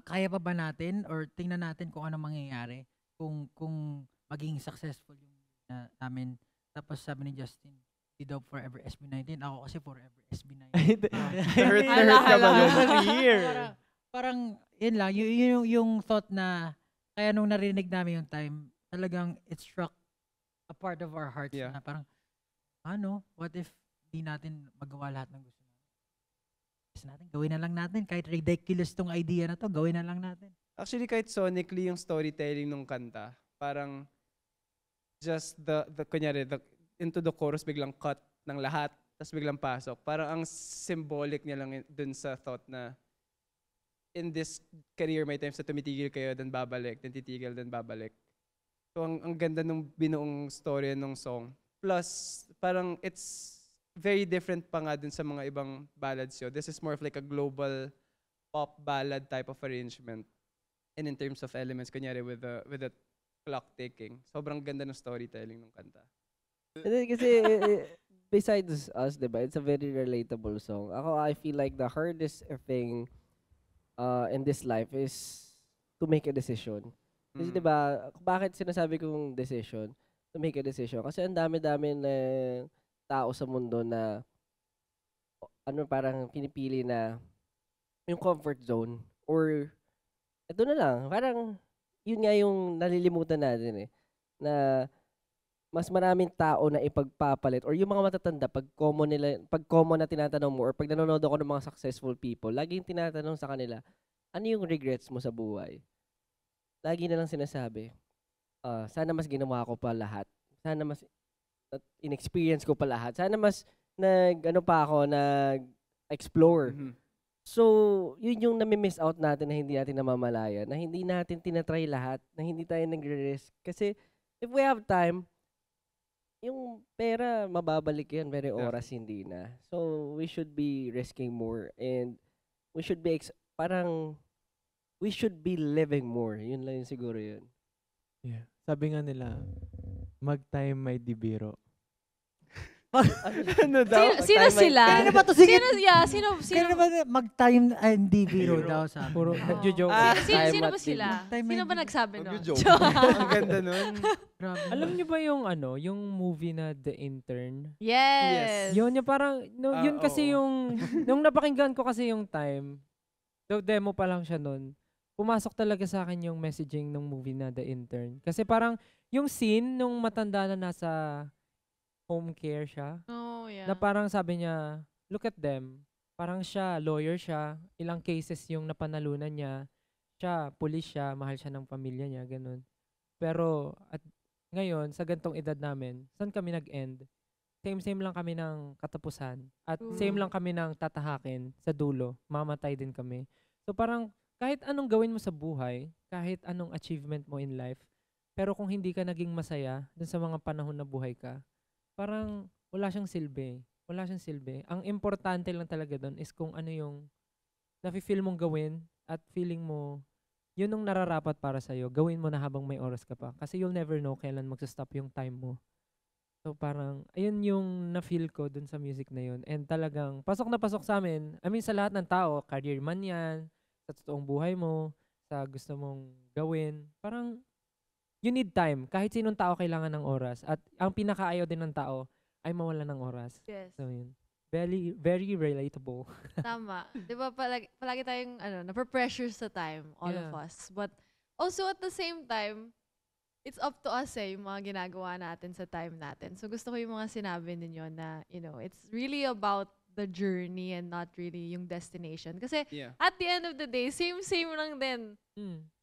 kaya pa ba natin or tingnan natin kung ano mangyayari kung maging successful yung namin. Tapos sabi ni Justin, di daw forever SB19. Ako kasi forever SB19. Hurt ka ba yun? Parang yun lang, yung thought na kaya nung narinig namin yung Time, talagang it struck a part of our hearts na parang, what if di natin magawa lahat ng gusto natin? Gawin na lang natin. Kahit ridiculous tong idea na to, gawin na lang natin. Actually, kahit sonically yung storytelling ng kanta, parang just kunyari, into the chorus, biglang cut ng lahat, tapos biglang pasok. Parang ang symbolic niya lang dun sa thought na in this career, may times na tumitigil kayo, then babalik, then titigil, then babalik. So, ang ganda nung binuong story ng song. Plus, parang it's very different pa nga dun sa mga ibang ballads yun. This is more of like a global pop ballad type of arrangement. And in terms of elements, kunyari with the clock ticking, sobrang ganda ng storytelling ng kanta. Kasi besides us, diba, it's a very relatable song. I feel like the hardest thing in this life is to make a decision. Kasi diba, bakit sinasabi kong decision? To make a decision. Kasi ang dami-dami na tao sa mundo na parang pinipili na yung comfort zone or ito na lang, parang yun nga yung nalilimutan natin na mas maraming tao na ipagpapalit or yung mga matatanda pag common na tinatanong mo or pag nanonood ako ng mga successful people, laging tinatanong sa kanila, ano yung regrets mo sa buhay? Lagi na lang sinasabi, sana mas ginawa ko pa lahat. Sana mas in-experience ko pa lahat. Sana mas nag-explore. So, yun yung nami-miss out natin na hindi natin namamalaya, na hindi natin tinatry lahat, na hindi tayo nagre-risk. Kasi, if we have time, yung pera, mababalik yan, pero oras hindi na. So, we should be risking more and we should be, we should be living more. Yun lang yun siguro yun. Yeah. Sabi nga nila, mag-time may di biro. Ano daw? Sino sila? Kaya na ba to? Sige. Sino? Kaya na ba mag-time and DB daw sa Puro nagjo-joke. Sino ba Time sila? Time Sino and ba nagsabi nun? Nagjo-joke. Ang ganda nun. Grabe. Alam niyo ba yung movie na The Intern? Yes. Yun yung parang, yun kasi oo. yung, nung napakinggan ko kasi yung time, demo pa lang siya nun, pumasok talaga sa akin yung messaging ng movie na The Intern. Kasi parang, yung scene nung matanda na nasa home care siya, Oh, yeah. na parang sabi niya, look at them. Parang siya, lawyer siya, ilang cases yung napanalunan niya, siya, pulis siya, mahal siya ng pamilya niya, ganun. Pero, at ngayon, sa gantong edad namin, saan kami nag-end? Same lang kami ng katapusan. At same lang kami ng tatahakin sa dulo. Mamatay din kami. So parang, kahit anong gawin mo sa buhay, kahit anong achievement mo in life, pero kung hindi ka naging masaya dun sa mga panahon na buhay ka, parang wala siyang silbi. Wala siyang silbi. Ang importante lang talaga doon is kung ano yung nafe-feel mong gawin at feeling mo yun ang nararapat para sa'yo. Gawin mo na habang may oras ka pa. Kasi you'll never know kailan magsa-stop yung time mo. So parang, ayun yung na-feel ko dun sa music na yun. And talagang, pasok na pasok sa amin. I mean, sa lahat ng tao, career man yan, sa totoong buhay mo, sa gusto mong gawin. Parang, you need time. Kahit sinong tao kailangan ng oras. At ang pinakaayaw din ng tao ay mawala ng oras. Yes. So yun. Very, very relatable. Tama. Di ba palagi tayong nape-pressure sa time, all of Yeah. us. But also at the same time, it's up to us yung mga ginagawa natin sa time natin. So gusto ko yung mga sinabi ninyo na, it's really about the journey and not really yung destination. Kasi Yeah. at the end of the day, same lang din.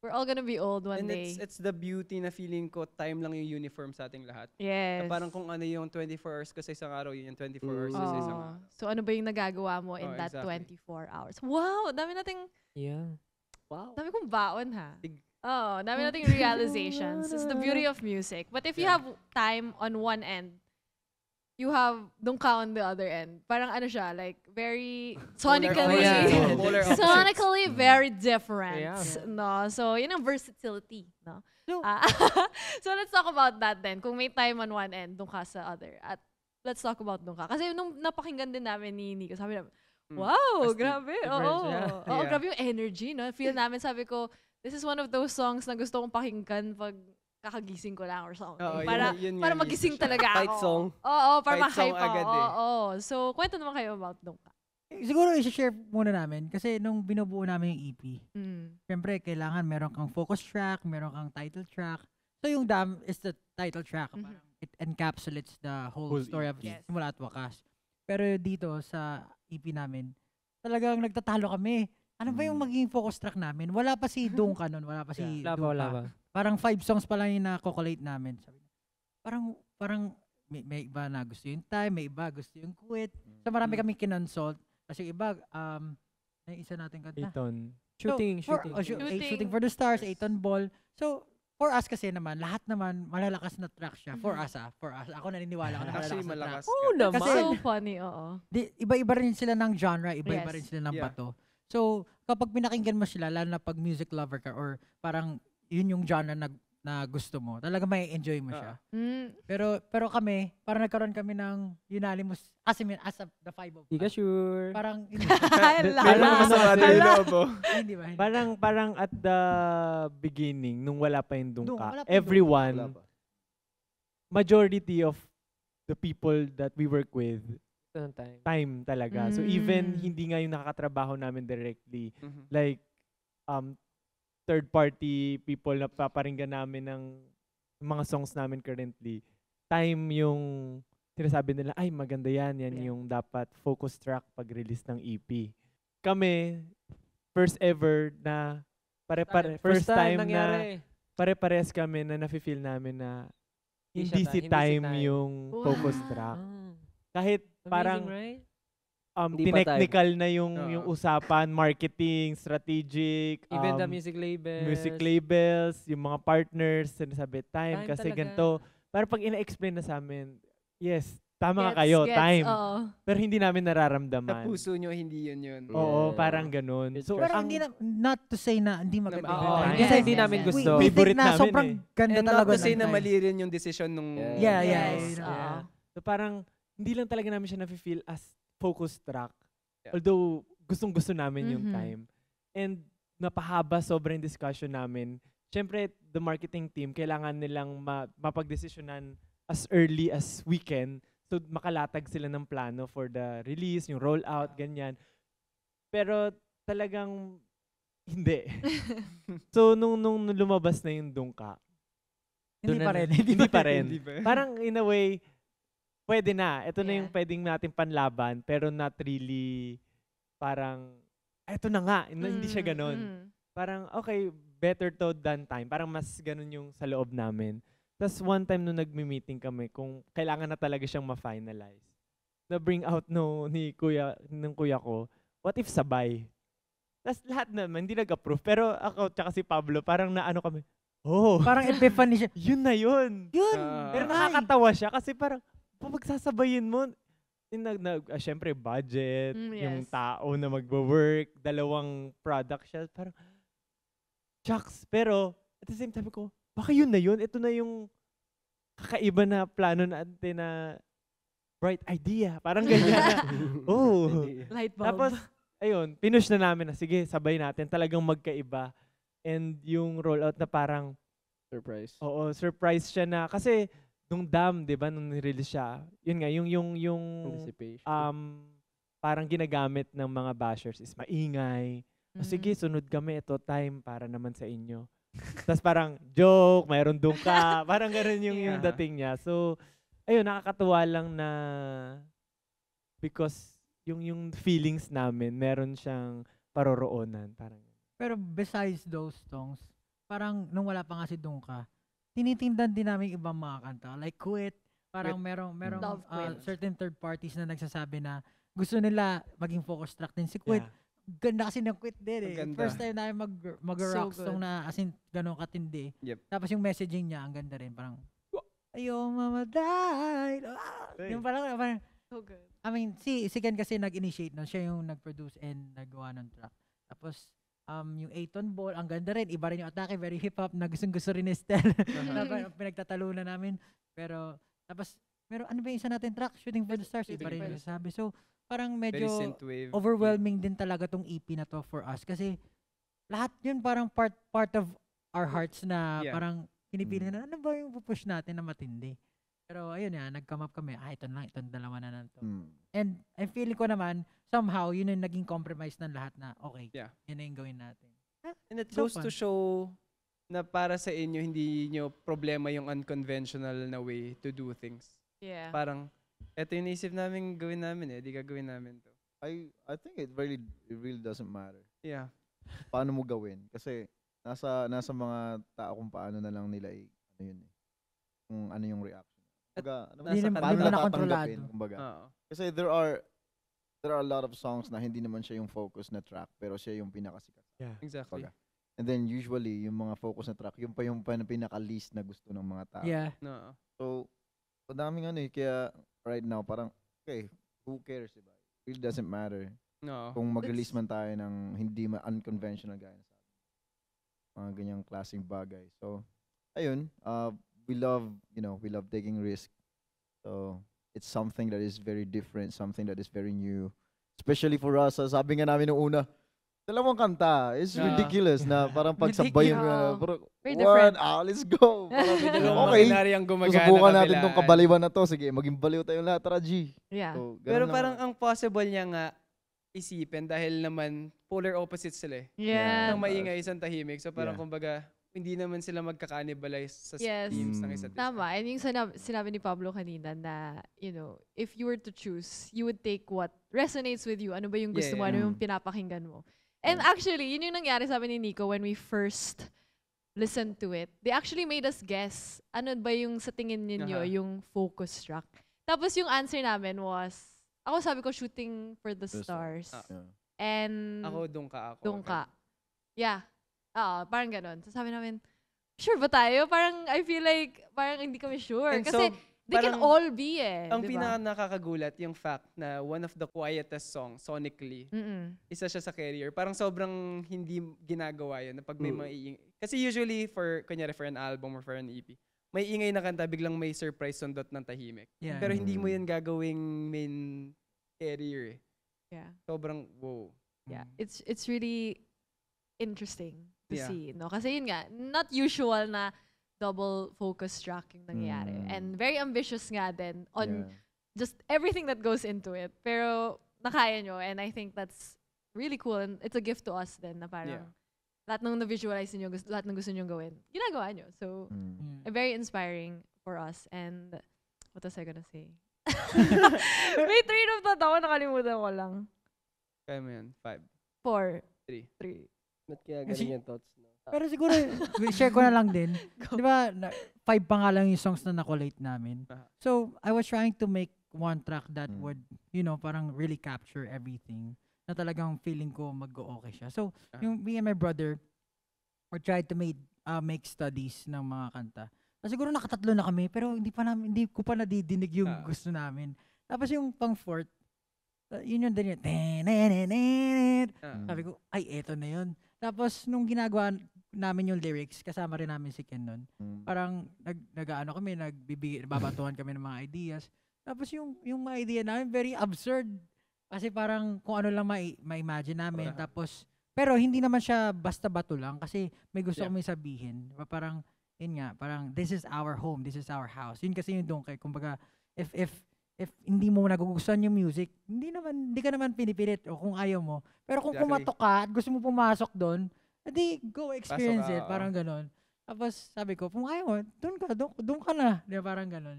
We're all gonna be old one And day. it's the beauty na feeling ko, time lang yung uniform sa ating lahat. Yes. Na parang kung ano yung 24 hours ka sa isang araw, yun yung 24 hours ka sa isang Oh. araw. So ano ba yung nagagawa mo in Oh, that exactly. 24 hours? Wow! Dami nating, Yeah. Wow. dami kong baon ha. Tig- Oh, dami nating realizations. It's the beauty of music. But if you Yeah. have time on one end, you have Dungka on the other end. Parang ano siya, like very sonically, Yeah. Polar opposites. sonically very different. Yeah. No, so yun ang versatility, no. So- Ah, so let's talk about that then. Kung may time on one end, Dungka sa other. At let's talk about Dungka. Kasi nung napakinggan din namin ni Nico, sabi namin, wow, Astig. grabe. Oo, Difference, yeah. oo, Yeah. grabe yung energy, no. Feel namin, sabi ko, this is one of those songs na gusto kong pakinggan pag kakagising ko lang or something. Oo, para yun nga magising dito siya. talaga Fight ako. song. Oo, para Fight ma-hype song ako. agad eh. Oo. So, kwento naman kayo about Dungka. Siguro i-share muna namin kasi nung binubuo namin yung EP, Mm. syempre kailangan meron kang focus track, meron kang title track. So yung Dam is the title track. Mhm. Parang it encapsulates the whole Whole story of Yes. simula at wakas. Pero dito sa EP namin, talagang nagtatalo kami. Ano ba yung magiging focus track namin? Wala pa si Dungka nun, wala pa si Wala Dungka. ba? Parang 5 songs pa lang yung na-collate namin. Sabi niya, parang may iba na gusto yung time, may iba gusto yung quit. So marami kami kinonsult. Kasi iba, may isa natin kanta. Eton. Shooting. Shooting for the Stars, Eighton Ball. So, for us kasi naman, lahat naman malalakas na track siya. For us. Ako naniniwala ako na Actually, malalakas na track. malakas Oo ka. naman. Kasi- So funny, oo. Iba-iba rin sila ng genre, iba-iba Yes. rin sila ng Yeah. bato. So, kapag pinakinggan mo sila, lalo na pag music lover ka or parang yun yung genre na gusto mo, talaga may enjoy mo siya. Mm. Pero kami, parang nagkaroon kami ng unanimous, as the five of Di ka us. sure. Parang, Hala. hindi ba? Parang at the beginning, nung wala pa yung Wala Dungka, pa yung everyone, Wala pa. majority of the people that we work with, Ito ng time. time talaga. So even Mm. hindi nga yung nakakatrabaho namin directly, Mhm. like third party people na paparinggan namin ng mga songs namin currently, time yung sinasabi nila, ay maganda yan Yeah. yung dapat focus track pag release ng EP. Kami, first ever na first time na nangyari. pare-pares kami na nafe-feel namin na Hindi hindi siya si hindi si time time. yung focus Wow. track. Ah, Kahit amazing, parang right? Hindi pa tinechnical na yung Oo. usapan, marketing, strategic, Even the music labels. yung mga partners, sinasabi Time time kasi talaga. ganito. Pero pag ina-explain na sa amin, yes, tama Gets, nga kayo, gets, time. Oo. Pero hindi namin Sa nararamdaman. puso nyo, hindi yun. Oo, Yeah. parang ganun. So, Pero ang hindi not to say na hindi maganda. Oo, yung time. hindi Yes, hindi yes, namin yes. gusto. We think Favorite na namin sobrang eh. ganda And talaga not to say ng na time. mali rin yung decision nung... Yeah, Yes, yeah. oo. So parang hindi lang talaga namin siya nafe-feel as focus track. Yeah. Although, gustong-gusto namin yung Mhm. time. And napahaba sobrang discussion namin. Siyempre, the marketing team, kailangan nilang mapagdesisyonan as early as weekend. So, makalatag sila ng plano for the release, yung rollout, ganyan. Pero talagang hindi. So, nung lumabas na yung Dungka, Hindi doon pa na- rin. Hindi pa rin. Hindi ba? Parang in a way, pwede na. Ito na Yeah. yung pwedeng natin panlaban, pero not really parang, eto na nga. Hindi siya ganon. Mm. Parang, okay, better to than time. Parang mas ganun yung sa loob namin. Tapos one time nung nagmi-meeting kami, kung kailangan na talaga siyang ma-finalize, na-bring out ng kuya ko, what if sabay? Tapos lahat naman, hindi nag-approve. Pero ako, tsaka si Pablo, parang naano kami, oh, Parang epiphany siya. yun na yun. Yun! Pero Ay. nakakatawa siya kasi parang, pagsasabayin mo, syempre budget, yung Yes. tao na magwo-work, 2 product siya, parang, shucks. Pero, at the same time ko, baka yun na yun. Ito na yung kakaiba na plano natin na bright idea. Parang ganyan na. Oh. Light bulb. Tapos, ayun, pinush na namin na, sige, sabay natin. Talagang magkaiba. And yung rollout na parang, Surprise. oo, surprise siya na. Kasi, nung Dam, di ba, nung nirelease siya, yun nga, yung Anticipation. parang ginagamit ng mga bashers is maingay. O sige, sunod kami, ito time para naman sa inyo. Tapos parang, joke, mayroon doon ka. Parang gano'n yung Yeah. dating niya. So, ayun, nakakatuwa lang na because yung feelings namin, meron siyang paroroonan. Parang, Pero besides those songs, parang nung wala pa nga si Dungka, tinitindan din namin yung ibang mga kanta. Like Quit, parang merong Love Quit. certain third parties na nagsasabi na gusto nila maging focus track din si Quit. yeah. Ganda kasi ng Quit din eh. Ang ganda. First time namin mag-rock So song good. na as in ganun katindi. Yep. Tapos yung messaging niya, ang ganda rin. Parang, ayaw mamatay. Yung parang, So good. I mean, si Ken kasi nag-initiate nun. Siya yung nag-produce and nagawa ng track. Tapos, yung 8-ton ball, ang ganda rin. Iba rin yung atake, very hip-hop, na gustong-gusto rin ni Estelle. na pinagtatalunan namin. Pero, tapos, ano ba yung isa natin track? Shooting for the Stars. Iba rin yung sabi. So, parang Very medyo synthwave. overwhelming din talaga tong EP na to for us. Kasi, lahat yun parang part of our hearts na Yeah. parang pinipili na, ano ba yung pupush natin na matindi? Pero ayun yan, nag-come up kami, ito na lang, itong dalawa na lang to. And I'm feeling ko naman, somehow, yun yung naging compromise ng lahat na, okay, Yeah. yun na yung gawin natin. And it So goes to fun. show na para sa inyo, hindi nyo problema yung unconventional na way to do things. Yeah. Parang, eto yung naisip namin gawin namin di gagawin namin to. I think it really doesn't matter. Yeah. Paano mo gawin? Kasi nasa mga tao kung paano na lang nila ano yun eh. Kung ano yung reaction. Kumbaga, Hindi naman- paano hindi mo na natatanggapin, kontrolado. kumbaga. Oo. Kasi there are a lot of songs na hindi naman siya yung focus na track, pero siya yung pinakasikat. Exactly. Kumbaga. And then usually, yung mga focus na track, yung pinaka-least na gusto ng mga tao. Yeah. No. So, daming kaya right now, parang, okay, who cares, diba? It really doesn't matter. No. Kung mag-release man tayo ng hindi unconventional gaya na sa atin. Mga ganyang klaseng bagay. So, ayun, we love taking risk. So, it's something that is very different, something that is very new. Especially for us, sabi nga namin nung una, 2 kanta. It's ridiculous na parang pagsabay mo. Ridiculous. Parang, Very one, different. let's go. Parang, May dalawang okay, makinarya gumagana susubukan natin kabilaan. tong kabaliwan na to. Sige, maging baliw tayong lahat, tara G. Yeah. So, ganun Pero lang. parang ang possible niya nga isipin dahil naman polar opposites sila eh. Yeah. Isang maingay, isang tahimik. So parang Yeah. kumbaga, hindi naman sila magka-cannibalize sa Yes. teams ng isa't isa. Tama. And yung sinabi ni Pablo kanina na, if you were to choose, you would take what resonates with you. Ano ba yung gusto mo? Yeah. Ano yung pinapakinggan mo? And actually, yun yung nangyari sabi ni Nico when we first listened to it. They actually made us guess ano ba yung sa tingin ninyo yung focus track. Tapos yung answer namin was, ako sabi ko Shooting for the Stars. Yeah. And Ako, Dungka ako. Dungka. Yeah. Oo, parang ganun. So sabi namin, sure ba tayo? Parang I feel like, parang hindi kami sure. And Kasi so, they can parang all be Ang diba? pinaka nakakagulat, yung fact na one of the quietest songs, sonically, Mm-mm. isa siya sa Carrier. Parang sobrang hindi ginagawa yun na pag may mga kasi usually kunyari for an album or for an EP, may ingay na kanta, biglang may surprise sundot ng tahimik. Yeah. Pero hindi mo yan gagawing main carrier eh. Yeah. Sobrang, wow. Yeah. It's really interesting to Yeah. see, no? Kasi yun nga, not usual na double focus track yung nangyayari. And very ambitious nga din on just everything that goes into it. Pero nakaya nyo, and I think that's really cool, and it's a gift to us din na parang lahat ng na-visualize nyo, lahat ng gusto nyo gawin, ginagawa nyo. So, very inspiring for us. And what was I gonna say? May train of thought ako, nakalimutan ko lang. Kaya mo yan. 5, 4, 3. 3. Ba't kaya ganun yung thoughts no? Pero siguro, share ko na lang din. Di ba, 5 pa nga lang yung songs na nakolate namin. So, I was trying to make one track that would, parang really capture everything. Na talagang feeling ko mag-okay siya. So, yung me and my brother, we tried to make studies ng mga kanta. Siguro nakatatlo na kami, pero hindi ko pa nadidinig yung gusto namin. Tapos yung pang fourth, yun yung din yun. Sabi ko, ay, eto na yun. Tapos, nung ginagawa namin yung lyrics, kasama rin namin si Ken nun. Parang, babatuhan kami ng mga ideas. Tapos, yung mga idea namin, very absurd. Kasi parang, kung ano lang ma-imagine namin. Tapos, pero hindi naman siya basta bato lang. Kasi, may gusto kami sabihin. Parang, yun nga, parang, this is our home, this is our house. Yun kasi yung donkey. Kumbaga, if hindi mo nagugustuhan yung music, hindi ka naman pinipilit o kung ayaw mo. Pero kung kumatok ka at gusto mo pumasok doon, edi go experience it, parang ganon. Tapos sabi ko, kung ayaw mo, doon ka na. Di ba, parang ganon.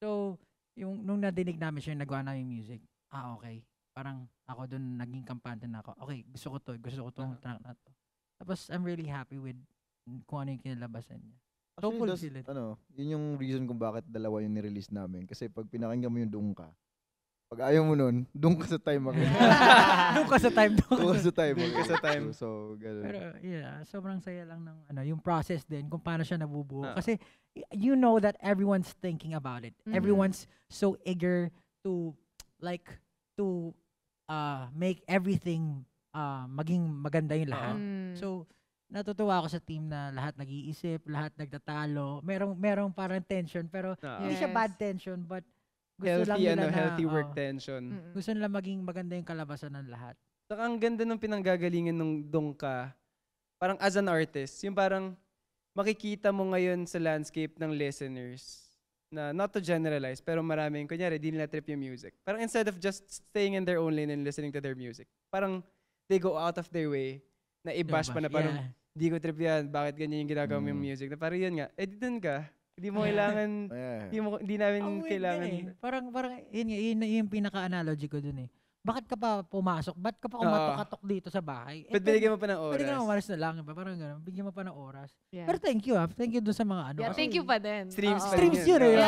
So, nung nadinig namin siya, nagawa namin yung music, okay. Parang ako doon, naging kampante na ako. Okay, gusto ko tong track na to. Tapos I'm really happy with kung ano yung kinalabasan niya. Actually, yun yung reason kung bakit dalawa yung nirelease namin. Kasi pag pinakinggan mo yung Doon Ka, pag ayaw mo nun, doon ka sa time ako. Doon ka sa time. Doon ka sa time. So, gano'n. Pero, sobrang saya lang ng, yung process din, kung paano siya nabubuo. Kasi, you know that everyone's thinking about it. Everyone's so eager to, make everything maging maganda yung lahat. So, natutuwa ako sa team na lahat nag-iisip, lahat nagtatalo. Merong parang tension, pero hindi siya bad tension, but gusto lang nila na healthy work tension. Gusto nila maging maganda yung kalabasan ng lahat. Saka ang ganda ng pinanggagalingan ng Doon Ka, parang as an artist, yung parang makikita mo ngayon sa landscape ng listeners na not to generalize, pero maraming, kunyari, di nila trip yung music. Parang instead of just staying in their own lane and listening to their music, parang they go out of their way na i-bash pa na parang, di ko trip yan, bakit ganyan yung ginagawa mo yung music? Na parang yun nga, dun ka. Hindi mo kailangan, hindi namin kailangan. Parang yun yung pinaka-analogy ko dun eh. Bakit ka pa pumasok? Ba't ka pa kumatok-katok dito sa bahay? But binigyan mo pa ng oras. Binigyan mo oras na lang. Parang gano'n. Bigyan mo pa ng oras. Yeah. Pero thank you Thank you dun sa mga ano. Yeah, thank you pa din. Streams pa Streams yun eh.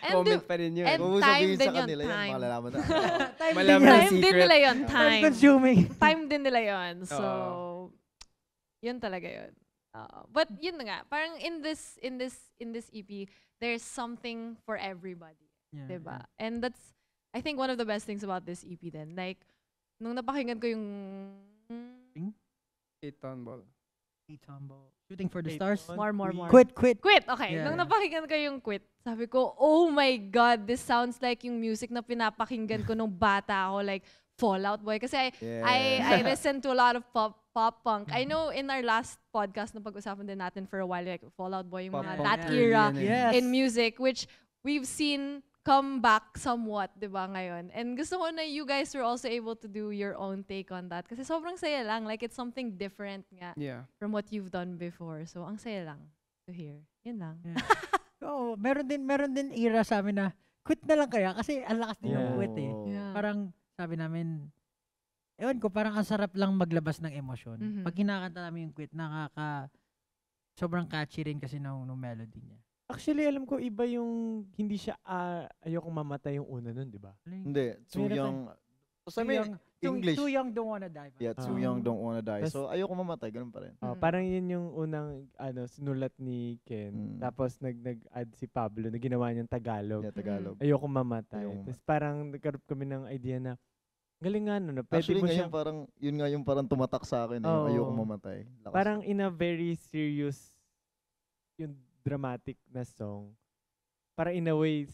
And comment pa rin yun. and Kung time sabihin din sa yun, kanila yan, time. malalaman na. Time din nila yun, time. Consuming. Time din nila yun. So, yun talaga yun. But yun na nga, parang in this EP, there's something for everybody. Yeah. Diba? And that's, I think, one of the best things about this EP then. Like, nung napakinggan ko yung... 8-ton ball. Shooting for the stars. More. Quit. Okay. Yeah. Nung napakinggan ko yung Quit, sabi ko, oh my God, this sounds like yung music na pinapakinggan ko nung bata ako. Like, Fall Out Boy. Kasi I listen to a lot of pop punk. I know in our last podcast na pag-usapan din natin for a while, like Fall Out Boy, yung mga that era in music, which we've seen come back somewhat, di ba, ngayon. And gusto ko na you guys were also able to do your own take on that. Kasi sobrang saya lang. Like, it's something different nga from what you've done before. So, ang saya lang to hear. Yun lang. Oo, meron din era sa amin na quit na lang kaya kasi ang lakas din ng quit eh. Yeah. Parang sabi namin, ewan ko, parang ang sarap lang maglabas ng emosyon. Pag kinakanta namin yung Quit, sobrang catchy rin kasi ng melody niya. Actually, alam ko, iba yung hindi siya ayokong mamatay yung una nun, di ba? Hindi, Too Young. So, English. Too Young Don't Wanna Die. Yeah, Too Young Don't Wanna Die. So, ayoko mamatay, ganun pa rin. Parang yun yung unang sinulat ni Ken. Tapos nag-add si Pablo na ginawa niyang Tagalog. Yeah, Tagalog. Ayoko mamatay. Tapos parang nagkaroon kami ng idea na galing nga no. Actually, ngayon parang, yun nga yung parang tumatak sa akin. Ayoko mamatay. Lakas. Parang in a very serious, yung dramatic na song, para in a way,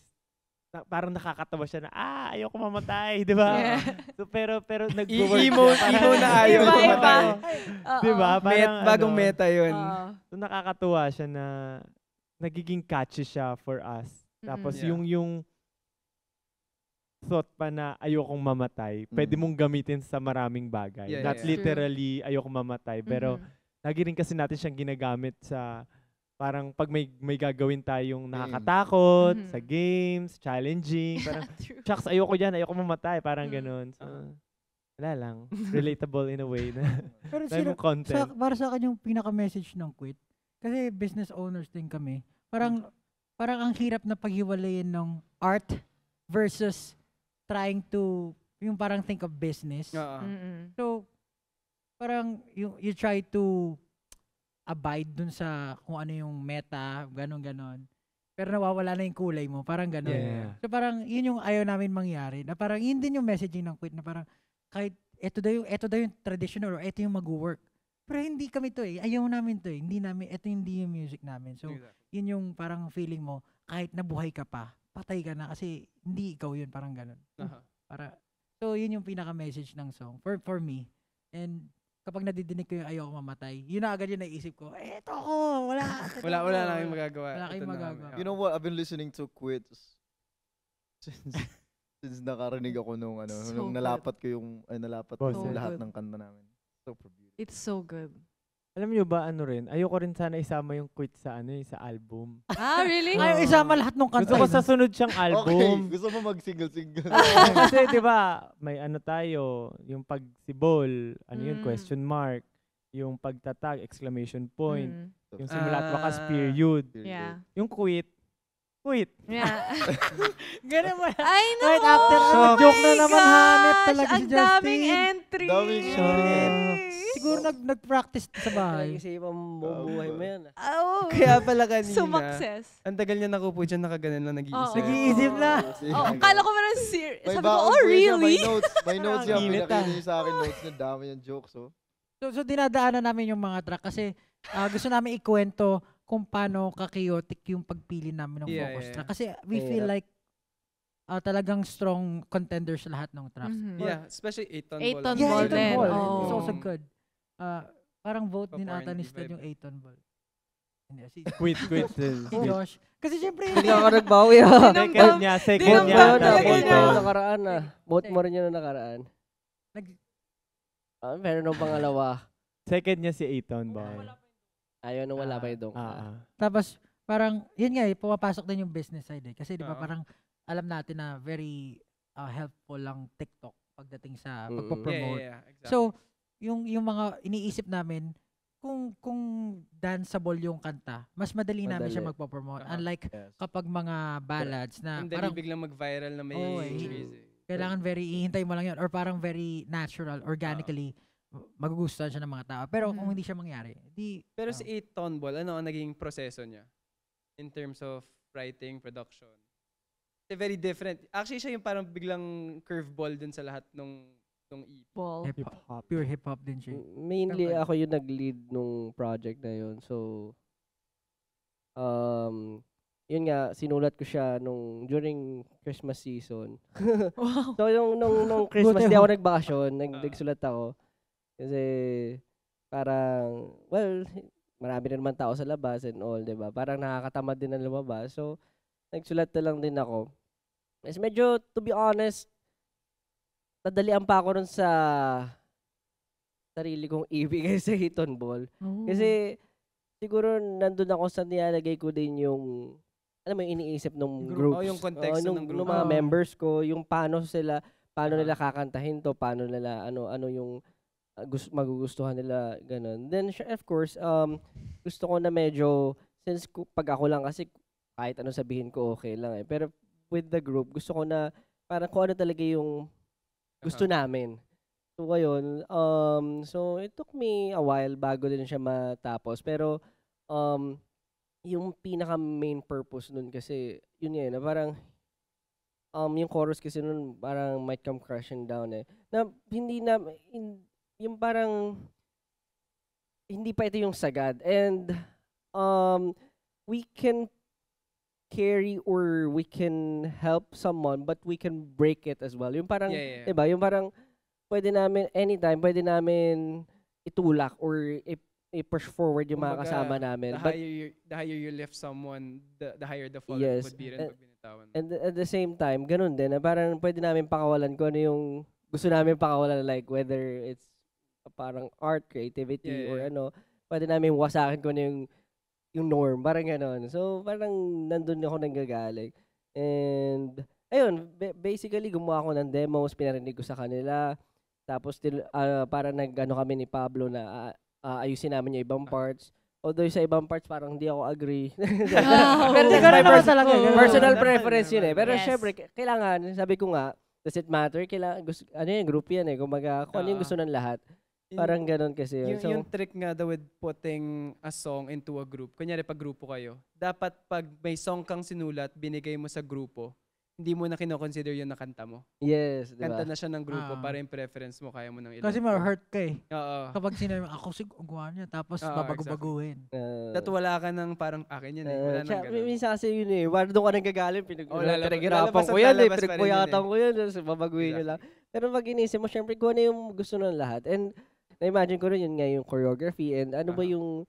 parang nakakatawa siya na, ayoko mamatay, di ba? Yeah. So, pero nag-work I-emote, siya. emo na ayaw Iba, mamatay. iba. Di ba? Parang Bagong ano, meta yun. So, nakakatuwa siya na nagiging catchy siya for us. Tapos Yeah. yung thought pa na ayokong mamatay, pwede mong gamitin sa maraming bagay. Yeah, Not yeah. literally ayokong mamatay, pero lagi rin kasi natin siyang ginagamit sa parang pag may gagawin tayong nakakatakot, sa games, challenging, parang shucks, ayoko yan, ayoko mamatay, parang ganun. So, wala lang. Relatable in a way na Pero dahil mong content. para sa akin yung pinaka-message ng quit, kasi business owners din kami, parang ang hirap na paghiwalayin ng art versus trying to, yung parang think of business. So, parang you try to abide dun sa kung ano yung meta, ganon. Pero nawawala na yung kulay mo, parang ganon. Yeah. So parang yun yung ayaw namin mangyari. Na parang yun din yung messaging ng quit na parang kahit eto daw yung traditional or eto yung mag-work. Pero hindi kami to eh. Ayaw namin to eh. Ito hindi yung music namin. So yun yung parang feeling mo, kahit nabuhay ka pa, patay ka na kasi hindi ikaw yun, parang ganon. So yun yung pinaka-message ng song for me. And kapag nadidinig ko yung ayoko mamatay, yun na agad yung naisip ko, eto ko, wala Wala kayong magagawa. Wala kayong Ito na magagawa. kami. You know what? I've been listening to Quits since nakarinig ako nung So nung good. nalapat ko yung Boses. lahat good. ng kanta namin. So beautiful. It's so good. Alam niyo ba ayoko rin sana isama yung quit sa sa album. Really? Ay, isama lahat ng kanta. Gusto ko eh, sa no? sunod siyang Okay, album. gusto mo mag-single-single. Kasi 'di ba, may tayo, yung pagsibol, yun, question mark, yung pagtatag, exclamation point, yung simula at wakas, period. Yeah. Yung quit. Yeah. Ganun mo. Ay, no! Right after, joke na naman, hanep talaga si Ang daming Justin. entry! Daming Siguro nag-practice sa bahay. Kasi mabubuhay mo yan. Oh, Kaya pala kanina, sumakses. ang tagal niya nakupo dyan, nakaganan lang nag-iisip. Oo. Nag-iisip na. Oh, akala ko meron serious. May Sabi ko, baon oh, po yun siya, really? May notes yan. Init, Pinakita niya sa akin notes na dami yung jokes, oh. So dinadaanan namin yung mga track kasi gusto namin ikwento kung paano ka-chaotic yung pagpili namin ng focus track. Kasi we feel like talagang strong contenders lahat ng tracks. Yeah, especially 8-ton ball. 8-ton Yeah, ball 8-ton din. ball. Oh. It's also good. Parang vote din Pop ata ni R&B Sted vibe. yung 8-ton ball. Hindi, si Quit. Josh. Kasi syempre, Bigla ka nagbawi Second niya. Dinamdam Vote talaga mo niya. yung nakaraan Vote mo rin yun yung nakaraan. Meron nung pangalawa. Second niya si 8-ton boy. Ayaw nung wala pa yung Tapos parang, yun nga pumapasok din yung business side eh. Kasi di ba Oo. parang alam natin na very helpful lang TikTok pagdating sa Mm. pagpo-promote. Yeah, exactly. So, yung mga iniisip namin, kung danceable yung kanta, mas madali namin siya Madali. magpo-promote. Aha. Unlike Yes. kapag mga ballads na Ang dali parang biglang mag-viral na may Oo, entries eh. kailangan ihintay mo lang yun or parang very natural, organically, magugustuhan siya ng mga tao. Pero kung hindi siya mangyari, Pero si 8-ton ball, ano ang naging proseso niya? In terms of writing, production. It's very different. Actually, siya yung parang biglang curveball dun sa lahat nung EP. Ball. hip-hop. Pure hip-hop din siya. Mainly Siyempre. ako yung nag-lead nung project na yun. So, yun nga, sinulat ko siya during Christmas season. Wow. So, nung Christmas, Buti di ho. ako nagbakasyon. Nagsulat ako. Kasi, parang, well, marami rin naman tao sa labas and all, di ba? Parang nakakatamad din na lumabas. So, nagsulat na lang din ako. Mas medyo, to be honest, nadalian pa ako nun sa sarili kong ibigay sa Hiton Ball. Kasi, siguro, nandun ako sa nilalagay ko din yung, alam mo, iniisip ng groups. Yung konteksto ng group. Ng mga members ko, yung paano nila kakantahin to, paano nila, ano yung magugustuhan nila, ganun. Then, of course, gusto ko na medyo, since pag ako lang kasi, kahit ano sabihin ko, okay lang eh. Pero, with the group, gusto ko na, parang kung ano talaga yung gusto namin. So, ayun. So, it took me a while bago din siya matapos. Pero, yung pinaka-main purpose nun kasi, yun yan, na parang, yung chorus kasi nun, parang might come crashing down eh. Na, yung parang, hindi pa ito yung sagad. And, we can carry or we can help someone but we can break it as well. Yung parang, Yeah. 'di ba? Yung parang pwede namin anytime, pwede namin itulak or i-push forward yung mga Kumbaga, kasama namin. The But higher you lift someone, the higher the fall Yes. would be rin pag binitawan mo. and at the same time, ganun din, na parang pwede namin pakawalan kung ano yung gusto namin pakawalan, like whether it's parang art, creativity, Yeah. or ano, pwede namin wasakin kung ano yung norm, parang gano'n. So, parang nandun ako nanggagaling. And, ayun, basically, gumawa ako ng demos, pinarinig ko sa kanila. Tapos, para nag-ano kami ni Pablo na ayusin namin yung ibang parts. Although sa ibang parts, parang hindi ako agree. Pero Siguro my naman talaga, ganun. personal Naman, preference yun eh. Pero Yes. syempre, kailangan, sabi ko nga, does it matter? Kailangan, ano yung group yan eh. Kumbaga, kung ano yung gusto ng lahat. Parang ganun kasi yun. Yung trick nga daw with putting a song into a group. Kunyari pag grupo kayo, dapat pag may song kang sinulat, binigay mo sa grupo, hindi mo na kinoconsider yung nakanta mo. Yes, di Kanta ba? na siya ng grupo Ah. para yung preference mo, kaya mo nang Kasi ilagay. ma-hurt ka eh. Oo. Kapag sinabi, ako gumawa niya, tapos Oo, babago-baguhin. That wala ka ng parang akin yan eh. Wala nang ganun. minsan kasi yun eh. Doon ka nang gagaling. Pinaghirapan lalabas ko at yan eh. lalabas pa rin Pinagpuyatan yun ko yan. Tapos babaguhin nyo lang. Pero pag inisip mo, syempre kung ano yung gusto ng lahat. And na-imagine ko rin yun nga yung choreography. And ano ba yung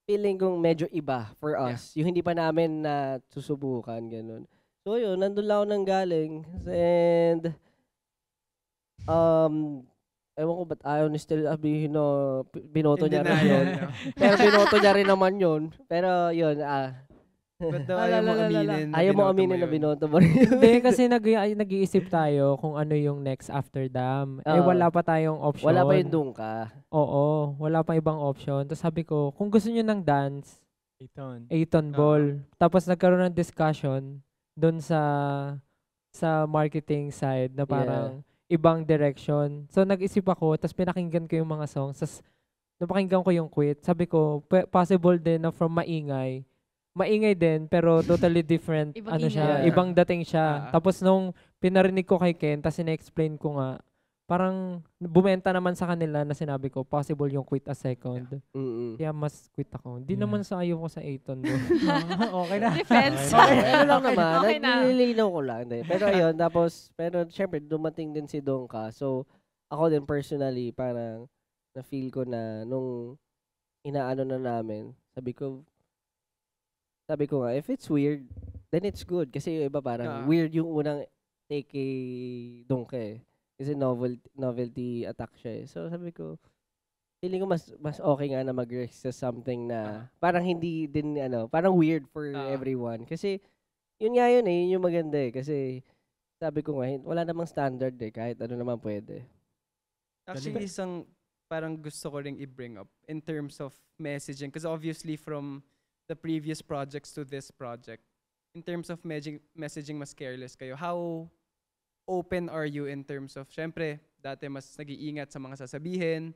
feeling kong medyo iba for us. Yung hindi pa namin na susubukan. Ganun. So yun, nandun lang ako nang galing. And ewan ko ba't ayaw ni Stel sabihin na binoto In niya rin denial, yun. no? Pero binoto niya rin naman yun. Pero yun, Ba't daw ayaw mo aminin na ayaw mo binoto aminin na yun? binoto mo rin. Hindi, kasi nag-iisip tayo kung ano yung next after Dam. Wala pa tayong option. Wala pa yung doon ka. Oo, wala pa ibang option. Tapos sabi ko, kung gusto nyo ng dance, Eighton. Ball. Tapos nagkaroon ng discussion doon sa marketing side na parang ibang direction. So nag-isip ako, tapos pinakinggan ko yung mga songs. Tapos napakinggan ko yung Quit. Sabi ko, possible din na from maingay din, pero totally different. Ibang ano siya, ingay. ibang dating siya. Tapos nung pinarinig ko kay Ken, tapos ina-explain ko nga, parang bumenta naman sa kanila na sinabi ko, possible yung Quit a second. Kaya mas quit ako. Hindi naman sa ayaw ko sa Eighton. Okay na. Defense. Ano lang naman, Okay na. nililinaw ko lang. Pero ayun, tapos, pero syempre, dumating din si Donka. So, ako din personally, parang, na-feel ko na, nung inaano na namin, sabi ko nga, if it's weird, then it's good. Kasi yung iba parang, weird yung unang take kay Donka eh. Kasi novelty attack siya eh. So, sabi ko, feeling ko mas okay nga na mag-risk sa something na parang hindi din parang weird for everyone. Kasi yun nga yun eh, yun yung maganda eh. Kasi sabi ko nga, wala namang standard eh, kahit ano naman pwede. Actually, isang parang gusto ko ring i-bring up in terms of messaging. Because obviously from the previous projects to this project, in terms of messaging, mas careless kayo. How open are you in terms of, syempre, dati mas nag-iingat sa mga sasabihin,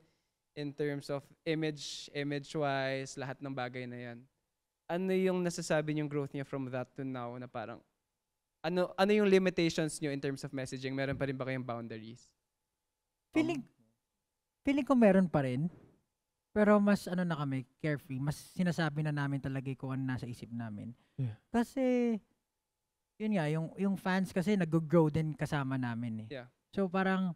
in terms of image-wise, lahat ng bagay na yan. Ano yung nasasabi niyong growth niya from that to now na parang, ano yung limitations niyo in terms of messaging? Meron pa rin ba kayong boundaries? Feeling ko meron pa rin. Pero mas na kami, carefree. Mas sinasabi na namin talaga kung ano nasa isip namin. Yeah. Kasi, yun nga, yung fans kasi nag-grow din kasama namin eh. Yeah. So parang,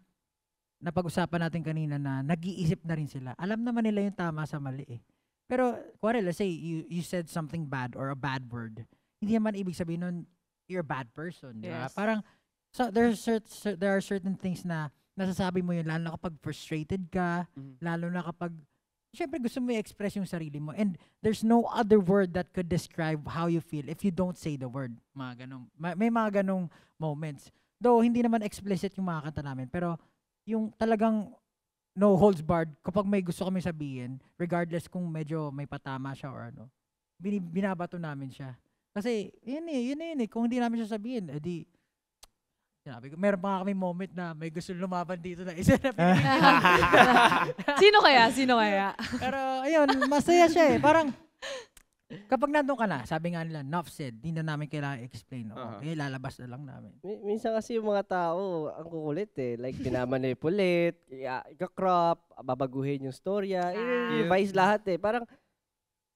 napag-usapan natin kanina na nag-iisip na rin sila. Alam naman nila yung tama sa mali eh. Pero, let's say, you said something bad or a bad word. Hindi naman ibig sabihin nun, you're a bad person. Diba? Yes. Parang, so there are certain things na nasasabi mo yun, lalo na kapag frustrated ka, lalo na kapag, syempre gusto mo i-express yung sarili mo. And there's no other word that could describe how you feel if you don't say the word. Mga ganong, may mga ganong moments. Though, hindi naman explicit yung mga kanta namin. Pero, yung talagang no holds barred, kapag may gusto kami sabihin, regardless kung medyo may patama siya or ano, binabato namin siya. Kasi, yun eh. Kung hindi namin siya sabihin, edi, sinabi ko, meron pa nga kami moment na may gusto lumaban dito na isa na Sino kaya? Pero, ayun, masaya siya eh. Parang, kapag nandun ka na, sabi nga nila, enough said, hindi na namin kailangan i-explain. Okay, lalabas na lang namin. Minsan kasi yung mga tao, ang kukulit eh. Like, pinamanipulate, ika-crop, babaguhin yung storya, i-revise lahat eh. Parang,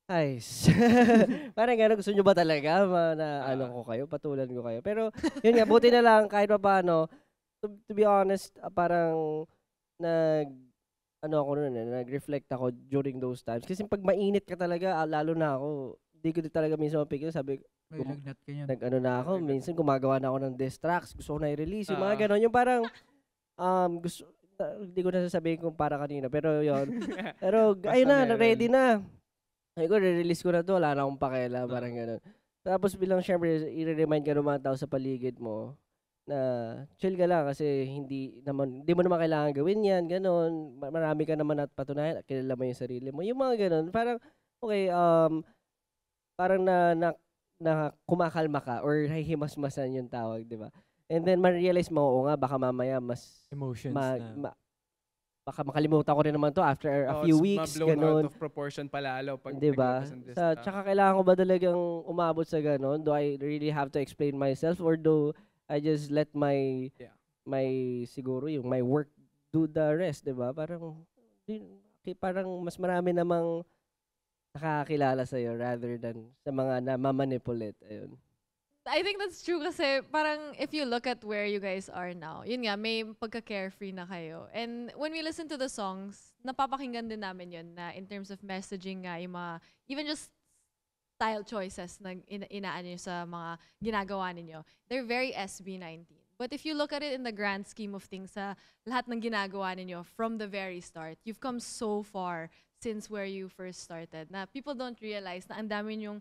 Nice. Parang gano'n, gusto nyo ba talaga na ano ko kayo, patulan ko kayo. Pero yun nga, buti na lang kahit pa paano, to be honest, parang ano ako nun, nag-reflect ako during those times. Kasi pag mainit ka talaga, lalo na ako, hindi ko din talaga minsan mapigil. Sabi, May lagnat ka yan. nag-ano na ako, minsan gumagawa na ako ng diss tracks, gusto ko na i-release, yung mga gano'n. Yung parang, gusto, hindi ko na sasabihin kung para kanina, pero yun. Pero, ayun na, ready na. Ay ko, re-release ko na to, wala na akong pakialam, parang gano'n. Tapos bilang syempre, i-remind ka ng mga tao sa paligid mo na chill ka lang kasi hindi mo naman kailangan gawin yan, gano'n. Marami ka naman at patunayan, kilala mo yung sarili mo. Yung mga gano'n, parang, okay, parang na kumakalma ka or nahihimasmasan yung tawag, di ba? And then, ma-realize mo, oo nga, baka mamaya mas Emotions baka makalimutan ko rin naman to after a few weeks, ma-blown ganun. out of proportion palalo pag Diba? naglabas ng diss track. Tsaka kailangan ko ba talagang umabot sa ganun? Do I really have to explain myself or do I just let my siguro yung my work do the rest, diba? Parang mas marami namang nakakakilala sa'yo rather than sa mga namamanipulate. Ayun. I think that's true kasi parang if you look at where you guys are now, yun nga, may pagka-carefree na kayo. And when we listen to the songs, napapakinggan din namin yun na in terms of messaging nga, yung mga, even just style choices na inaano sa mga ginagawa ninyo, they're very SB19. But if you look at it in the grand scheme of things, sa lahat ng ginagawa ninyo from the very start, you've come so far since where you first started na people don't realize na ang dami yung,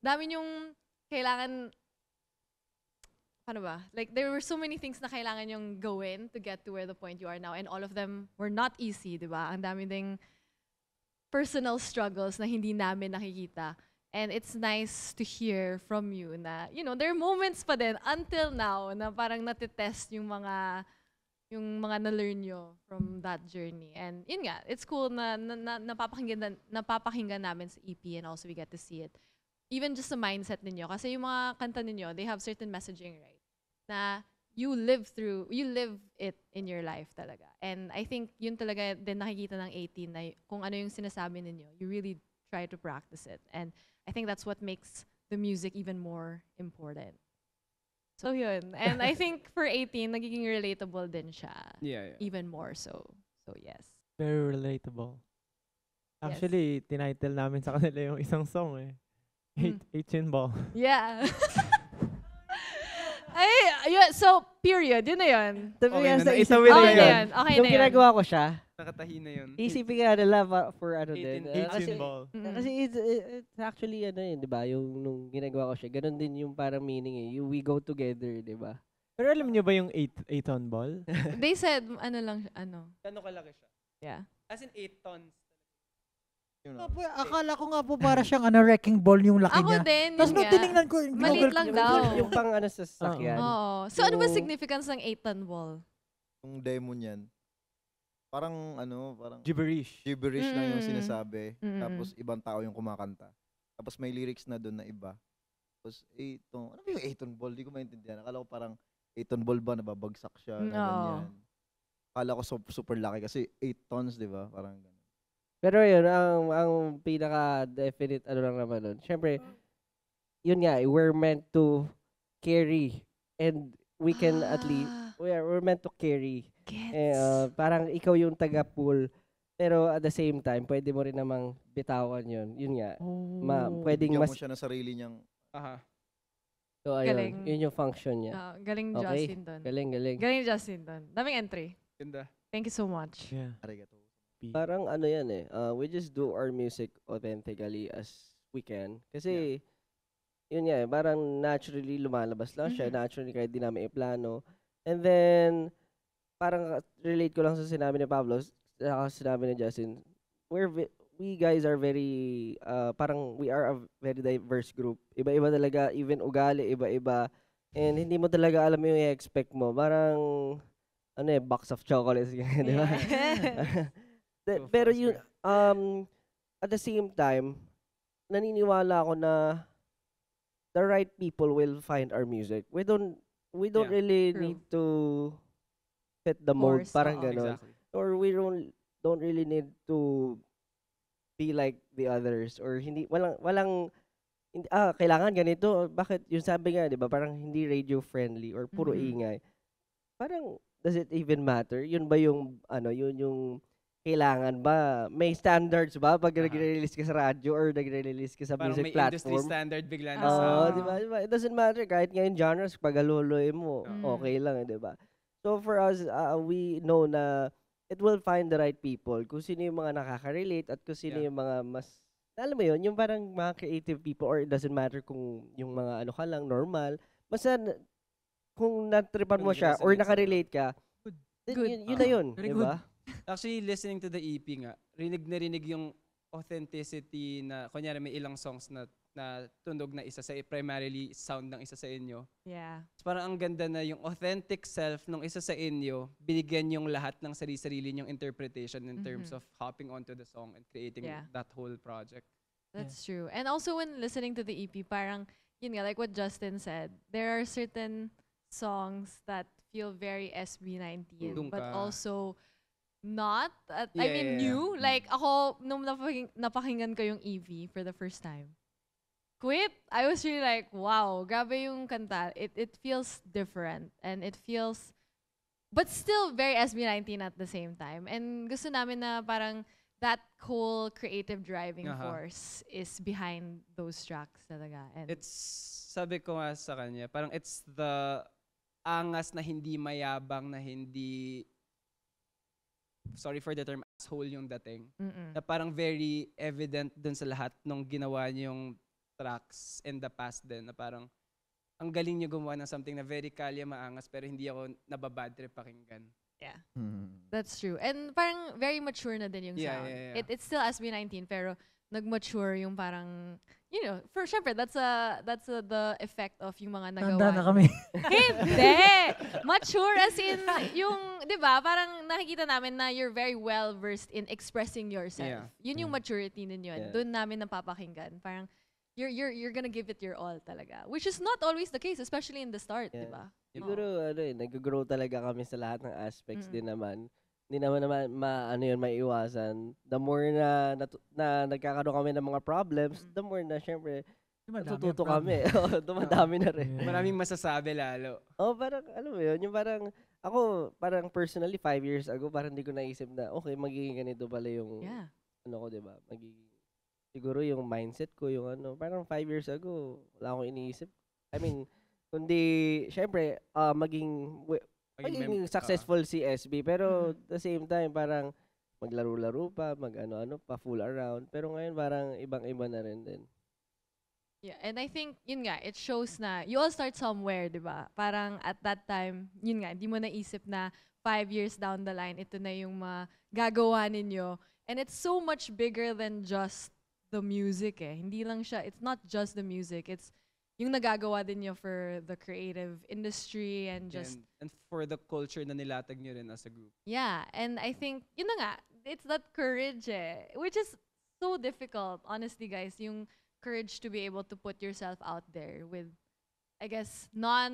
dami yung kailangan, paano ba? Like, there were so many things na kailangan yung gawin to get to where the point you are now. And all of them were not easy, di ba? Ang dami ding personal struggles na hindi namin nakikita. And it's nice to hear from you na, there are moments pa din until now na parang natitest yung mga na-learn nyo from that journey. And yun nga, it's cool na napapakinggan namin sa EP and also we get to see it. Even just the mindset ninyo. Kasi yung mga kanta ninyo, they have certain messaging, right? Na you live it in your life talaga. And I think yun talaga din nakikita ng 18 na kung ano yung sinasabi ninyo, you really try to practice it. And I think that's what makes the music even more important. So yun. And I think for 18, nagiging relatable din siya. Yeah. Even more so. So yes. Very relatable. Yes. Actually, tinitle namin sa kanila yung isang song eh. 18 ball. Yeah. So, period. Yun na yun. Okay na, Itawid Okay na yun. Okay Yung na yun. ginagawa ko siya, Nakatahi na yun. isipin nga nila for ano din. 18 ball. Kasi it's actually di ba, yung nung ginagawa ko siya, ganun din yung parang meaning eh. We go together, di ba? Pero alam niyo ba yung 8 on ball? They said, ano. Gano'n kalaki siya? Yeah. As in 8 tons. Akala ko nga po para siyang wrecking ball yung laki Ako niya. din. Tapos nung tinignan ko, Maliit lang daw. Yung pang ano sa sasakyan. Oo. So, ano ba Yung- significance ng 8-ton ball? Yung demo niyan, parang Gibberish. gibberish lang yung Mm. sinasabi. Mm. Tapos ibang tao yung kumakanta. Tapos may lyrics na doon na iba. Tapos ano ba yung 8-ton ball? Di ko maintindihan. Akala ko parang 8-ton ball ba, nababagsak siya, na Oo. ganyan. Akala ko super laki kasi 8 tons, di ba? Parang ganun. Pero yun, ang pinaka-definite lang naman nun. Siyempre, yun nga, we're meant to carry. And we can at least, we're meant to carry. Gets. Parang ikaw yung taga-pull. Pero at the same time, pwede mo rin namang bitawan yun. Yun nga. Pwedeng Bigyan mas... mo siya ng sarili niyang Aha. So, ayun. Galing. Yun yung function niya. Galing Okay. Justin doon. Galing. Galing Justin doon. Daming entry. Ganda. Thank you so much. Yeah. arigato. Parang ano yan eh. We just do our music authentically as we can. Kasi, yun nga eh. Parang naturally lumalabas lang siya. Naturally kahit di namin iplano. And then, parang relate ko lang sa sinabi ni Pablo, sa sinabi ni Justin, we guys are very, parang we are a very diverse group. Iba-iba talaga, even ugali, iba-iba. And hindi mo talaga alam yung i-expect mo. Parang, box of chocolates, di ba? Pero yun, at the same time, naniniwala ako na the right people will find our music. We don't really True. need to fit the mold, Force, parang oo. ganon. Exactly. Or we don't really need to be like the others or hindi walang kailangan ganito. Bakit yung sabi nga, 'di ba, parang hindi radio friendly or puro Mhm. ingay. Parang does it even matter? Yun ba yung yun yung kailangan ba? May standards ba pag Aha. nagre-release ka sa radyo or nagre-release ka sa Parang music may industry platform? standard bigla na Oo. sound. Di ba? It doesn't matter kahit ngayon genres pag haluluin mo, Mm. okay lang, 'di ba? So for us, we know na it will find the right people kung sino yung mga nakaka-relate at kung sino Yeah. yung mga mas alam mo yun, yung parang mga creative people or it doesn't matter kung yung mga ano ka lang, normal. Basta kung natripan mo Kung siya or nag-resonate sa'yo. nakarelate ka, then Good. yun na yun, Very di ba? Actually, listening to the EP nga, rinig na rinig yung authenticity na, kunyari may ilang songs na tunog na isa sa, primarily sound ng isa sa inyo. Yeah. So, parang ang ganda na yung authentic self ng isa sa inyo, binigyan yung lahat ng sarili-sarili yung interpretation in terms Mhm. of hopping onto the song and creating Yeah. that whole project. That's true. And also when listening to the EP, parang, yun nga, like what Justin said, there are certain songs that feel very SB19, Doon but ka. also not, I Yeah, mean, yeah, new. yeah. Like, ako, nung napakinggan ko yung EV for the first time, Quit, I was really like, wow, grabe yung kanta. It feels different, and it feels, but still very SB19 at the same time. And gusto namin na parang, that whole creative driving Aha. force is behind those tracks talaga. And It's, sabi ko nga sa kanya, parang it's the angas na hindi mayabang, na hindi, sorry for the term, asshole yung dating. mm-mm. Na parang very evident dun sa lahat nung ginawa niyong tracks in the past din. Na parang, ang galing niyo gumawa ng something na very kalya, maangas, pero hindi ako nababad trip pakinggan. Yeah, Mhm. that's true. And parang very mature na din yung Yeah, sound. yeah, yeah. It's still SB19, pero nag-mature yung parang, you know, for syempre, that's the effect of yung mga nagawa. Tanda na niyo. kami. Hindi! Mature as in, yung, di ba, parang nakikita namin na you're very well-versed in expressing yourself. Yeah. Yun yung maturity ninyo. Yeah. Doon namin napapakinggan. Parang, you're gonna give it your all talaga. Which is not always the case, especially in the start, Yeah. di ba? Siguro, nag-grow talaga kami sa lahat ng aspects Mm. din naman. Hindi naman maiiwasan. The more na nagkakaroon kami ng mga problems, Mm. the more na, syempre, Dumadami natututo ang problem. kami. Dumadami na rin. Yeah. Maraming masasabi lalo. Parang, alam mo yun, yung parang, ako, parang personally, 5 years ago, parang hindi ko naisip na, okay, magiging ganito pala yung, Yeah. ko, diba? Magiging, siguro yung mindset ko, yung parang 5 years ago, wala akong iniisip. I mean, kundi, syempre, maging successful si SB, pero the same time, parang, maglaro-laro pa, mag-ano-ano pa, fool around. Pero ngayon, parang ibang-iba na rin din. Yeah, and I think, yun nga, it shows na you all start somewhere, di ba? Parang at that time, yun nga, di mo naisip na 5 years down the line, ito na yung magagawa ninyo. And it's so much bigger than just the music eh. Hindi lang siya, it's not just the music, it's yung nagagawa din nyo for the creative industry and just, And for the culture na nilatag nyo rin as a group. yeah. And I think, yun na nga, it's that courage eh, which is so difficult, honestly guys, yung courage to be able to put yourself out there with, I guess, not,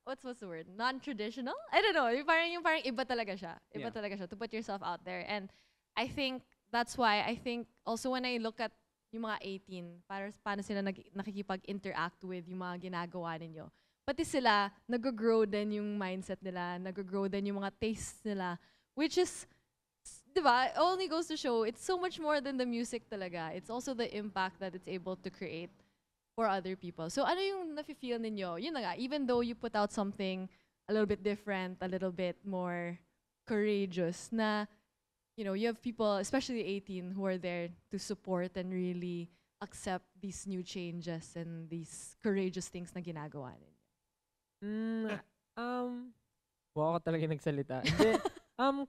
what's the word? Non-traditional? I don't know. Yung parang iba talaga siya. Iba Yeah. talaga siya to put yourself out there. And I think that's why I think also when I look at yung mga 18, paano sila nakikipag-interact with yung mga ginagawa ninyo. Pati sila, nag-grow din yung mindset nila, nag-grow din yung mga tastes nila, which is, diba, only goes to show, it's so much more than the music talaga. It's also the impact that it's able to create for other people. So ano yung nafe-feel ninyo? Yun na nga, even though you put out something a little bit different, a little bit more courageous, na, you know, you have people, especially 18, who are there to support and really accept these new changes and these courageous things na ginagawa ninyo. Wow, ako talaga nagsalita. Hindi,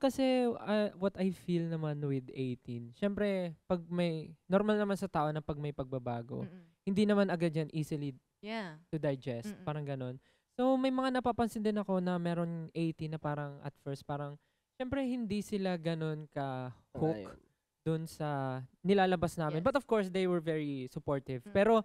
kasi what I feel naman with 18, syempre, pag normal naman sa tao na pag may pagbabago, Mm-mm. hindi naman agad yan easily Yeah. to digest, Mm-mm. parang ganon. So, may mga napapansin din ako na meron 18 na parang at first, parang, syempre, hindi sila ganon ka-hook Ayun. dun sa nilalabas namin. Yes. But of course, they were very supportive. Mm. Pero,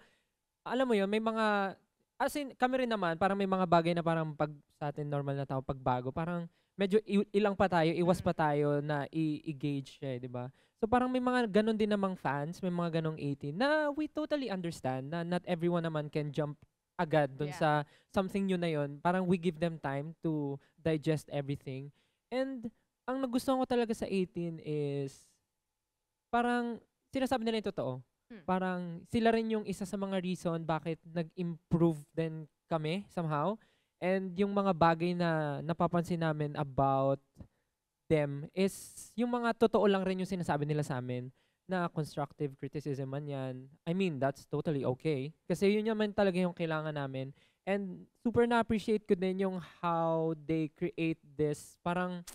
alam mo yun, may mga, as in, kami rin naman, parang may mga bagay na parang pag sa atin normal na tao, pagbago, parang medyo ilang pa tayo, iwas pa tayo na i-gauge siya, di ba? So parang may mga ganun din namang fans, may mga ganong 18 na we totally understand na not everyone naman can jump agad dun sa something new na yon. Parang we give them time to digest everything. And ang nagustuhan ko talaga sa 18 is parang sinasabi nila yung totoo. Parang sila rin yung isa sa mga reason bakit nag-improve din kami somehow. And yung mga bagay na napapansin namin about them is yung mga totoo lang rin yung sinasabi nila sa amin na constructive criticism man yan. I mean, that's totally okay. Kasi yun naman talaga yung kailangan namin. And super na-appreciate ko din yung how they create this. Parang,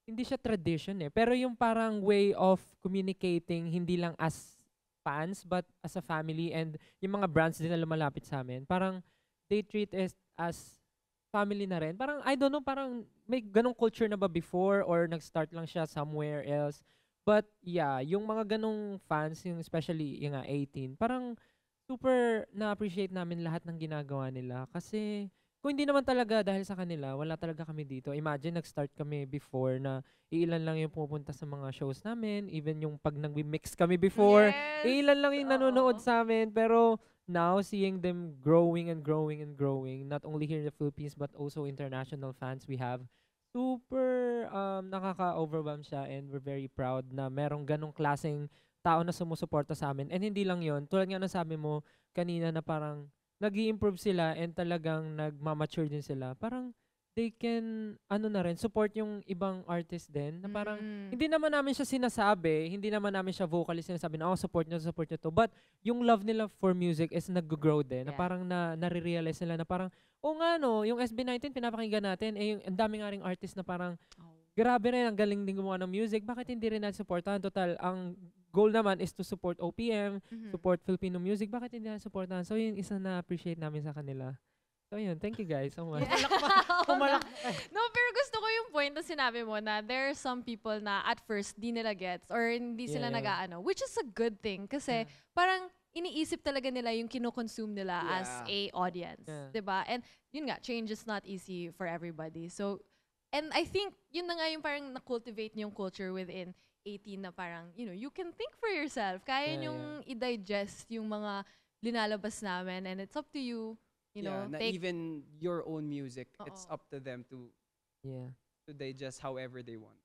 hindi siya tradition pero yung parang way of communicating, hindi lang as fans, but as a family. And yung mga brands din na lumalapit sa amin, parang they treat us as family na rin. Parang, I don't know, parang may ganong culture na ba before or nag-start lang siya somewhere else. But yeah, yung mga ganong fans, yung especially yung 18, parang super na-appreciate namin lahat ng ginagawa nila. Kasi kung hindi naman talaga dahil sa kanila, wala talaga kami dito. Imagine, nag-start kami before na iilan lang yung pupunta sa mga shows namin. Even yung pag nag-mix kami before, iilan lang yung nanonood sa amin. Pero now, seeing them growing and growing and growing, not only here in the Philippines, but also international fans we have, super nakaka-overwhelm siya, and we're very proud na merong ganong klaseng tao na sumusuporta sa amin. And hindi lang yon, tulad nga ng sabi mo kanina na parang nag-i-improve sila and talagang nagmamature din sila. Parang they can, na rin, support yung ibang artist din. Na parang, hindi naman namin siya sinasabi, hindi naman namin siya vocally sinasabi na, support nyo to. But, yung love nila for music is nag-grow din. Na parang nare-realize nila na parang, nga no, yung SB19 pinapakinggan natin, yung ang dami nga ring artist na parang, grabe rin, ang galing din gumawa ng music. Bakit hindi rin natin supportahan? Total, ang goal naman is to support OPM, support Filipino music. Bakit hindi natin supportahan? So, yun isa na appreciate namin sa kanila. So, yun. Thank you guys so much. No, pero gusto ko yung point na sinabi mo na there are some people na at first di nila gets or hindi sila nag-aano, which is a good thing kasi parang iniisip talaga nila yung kino-consume nila as a audience. Diba? And yun nga, change is not easy for everybody. So, and I think yun na nga yung parang na-cultivate yung culture within 18 na parang, you can think for yourself. Kaya yung i-digest yung mga linalabas namin and it's up to you. Na even your own music, it's up to them to digest however they want.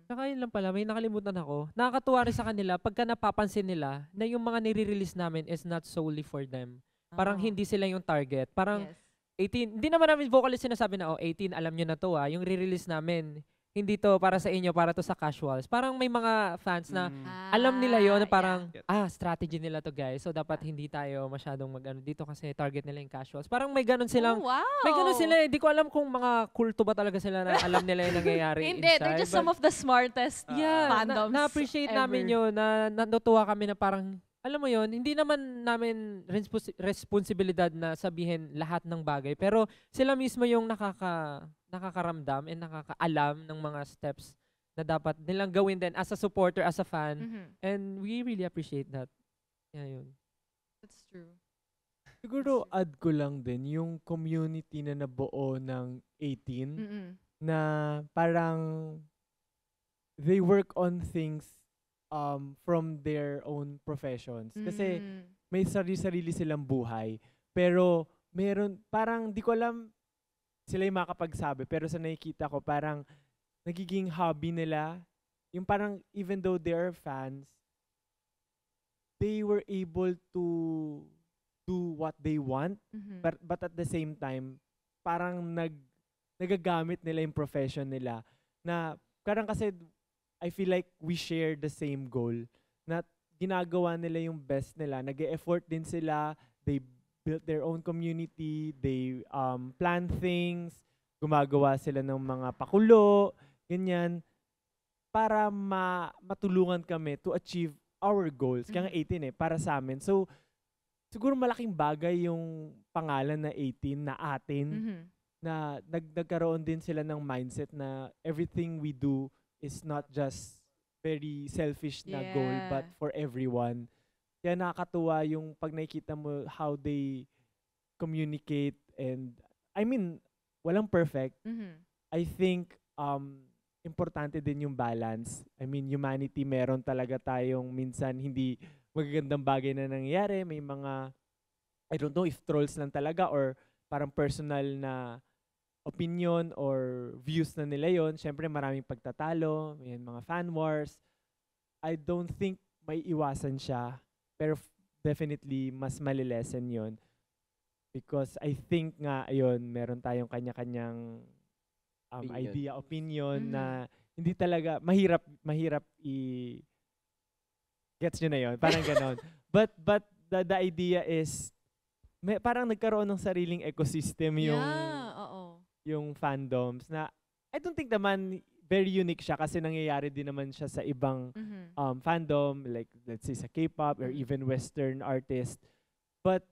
Saka yun lang pala, may nakalimutan ako. Nakakatuwa rin sa kanila pagka napapansin nila na yung mga nire-release namin is not solely for them. Parang hindi sila yung target. Parang 18, hindi naman namin vocally sinasabi na, 18, alam nyo na to yung re-release namin. Hindi to para sa inyo, para to sa casuals. Parang may mga fans na alam nila yon na parang, strategy nila to guys. So, dapat hindi tayo masyadong mag-ano dito kasi target nila yung casuals. Parang may ganun silang, may ganun sila. Hindi ko alam kung mga kulto ba talaga sila na alam nila yung nangyayari inside. Hindi, they're just some of the smartest fandoms na-appreciate namin yun, na natuwa kami na parang, alam mo yon, hindi naman namin responsibilidad na sabihin lahat ng bagay. Pero sila mismo yung nakakaramdam and nakakaalam ng mga steps na dapat nilang gawin din as a supporter, as a fan. And we really appreciate that. Yun. That's true. Siguro add ko lang din yung community na nabuo ng 18 na parang they work on things from their own professions. Kasi may sarili-sarili silang buhay. Pero meron, parang di ko alam sila yung makapagsabi. Pero sa nakikita ko, parang nagiging hobby nila. Yung parang even though they are fans, they were able to do what they want. But at the same time, parang nagagamit nila yung profession nila. Na parang kasi I feel like we share the same goal na ginagawa nila yung best nila. Nag-e-effort din sila. They built their own community. They plan things. Gumagawa sila ng mga pakulo. Ganyan. Para matulungan kami to achieve our goals. Kaya nga 18 para sa amin. So, siguro malaking bagay yung pangalan na 18 na atin. Na nagkaroon din sila ng mindset na everything we do is not just very selfish na goal, but for everyone. Kaya nakakatuwa yung pag nakikita mo how they communicate and, I mean, walang perfect. I think importante din yung balance. I mean, humanity, meron talaga tayong minsan hindi magagandang bagay na nangyayari. May mga, I don't know if trolls lang talaga or parang personal na opinion or views na nila yon. Siyempre, maraming pagtatalo, may mga fan wars. I don't think may iwasan siya. Pero definitely, mas malilesen yon. Because I think nga, ayun, meron tayong kanya-kanyang idea, opinion na hindi talaga, mahirap gets nyo na yon, parang ganon. But the idea is, parang nagkaroon ng sariling ecosystem yung fandoms na I don't think naman very unique siya kasi nangyayari din naman siya sa ibang fandom, like let's say sa K-pop or even Western artist. But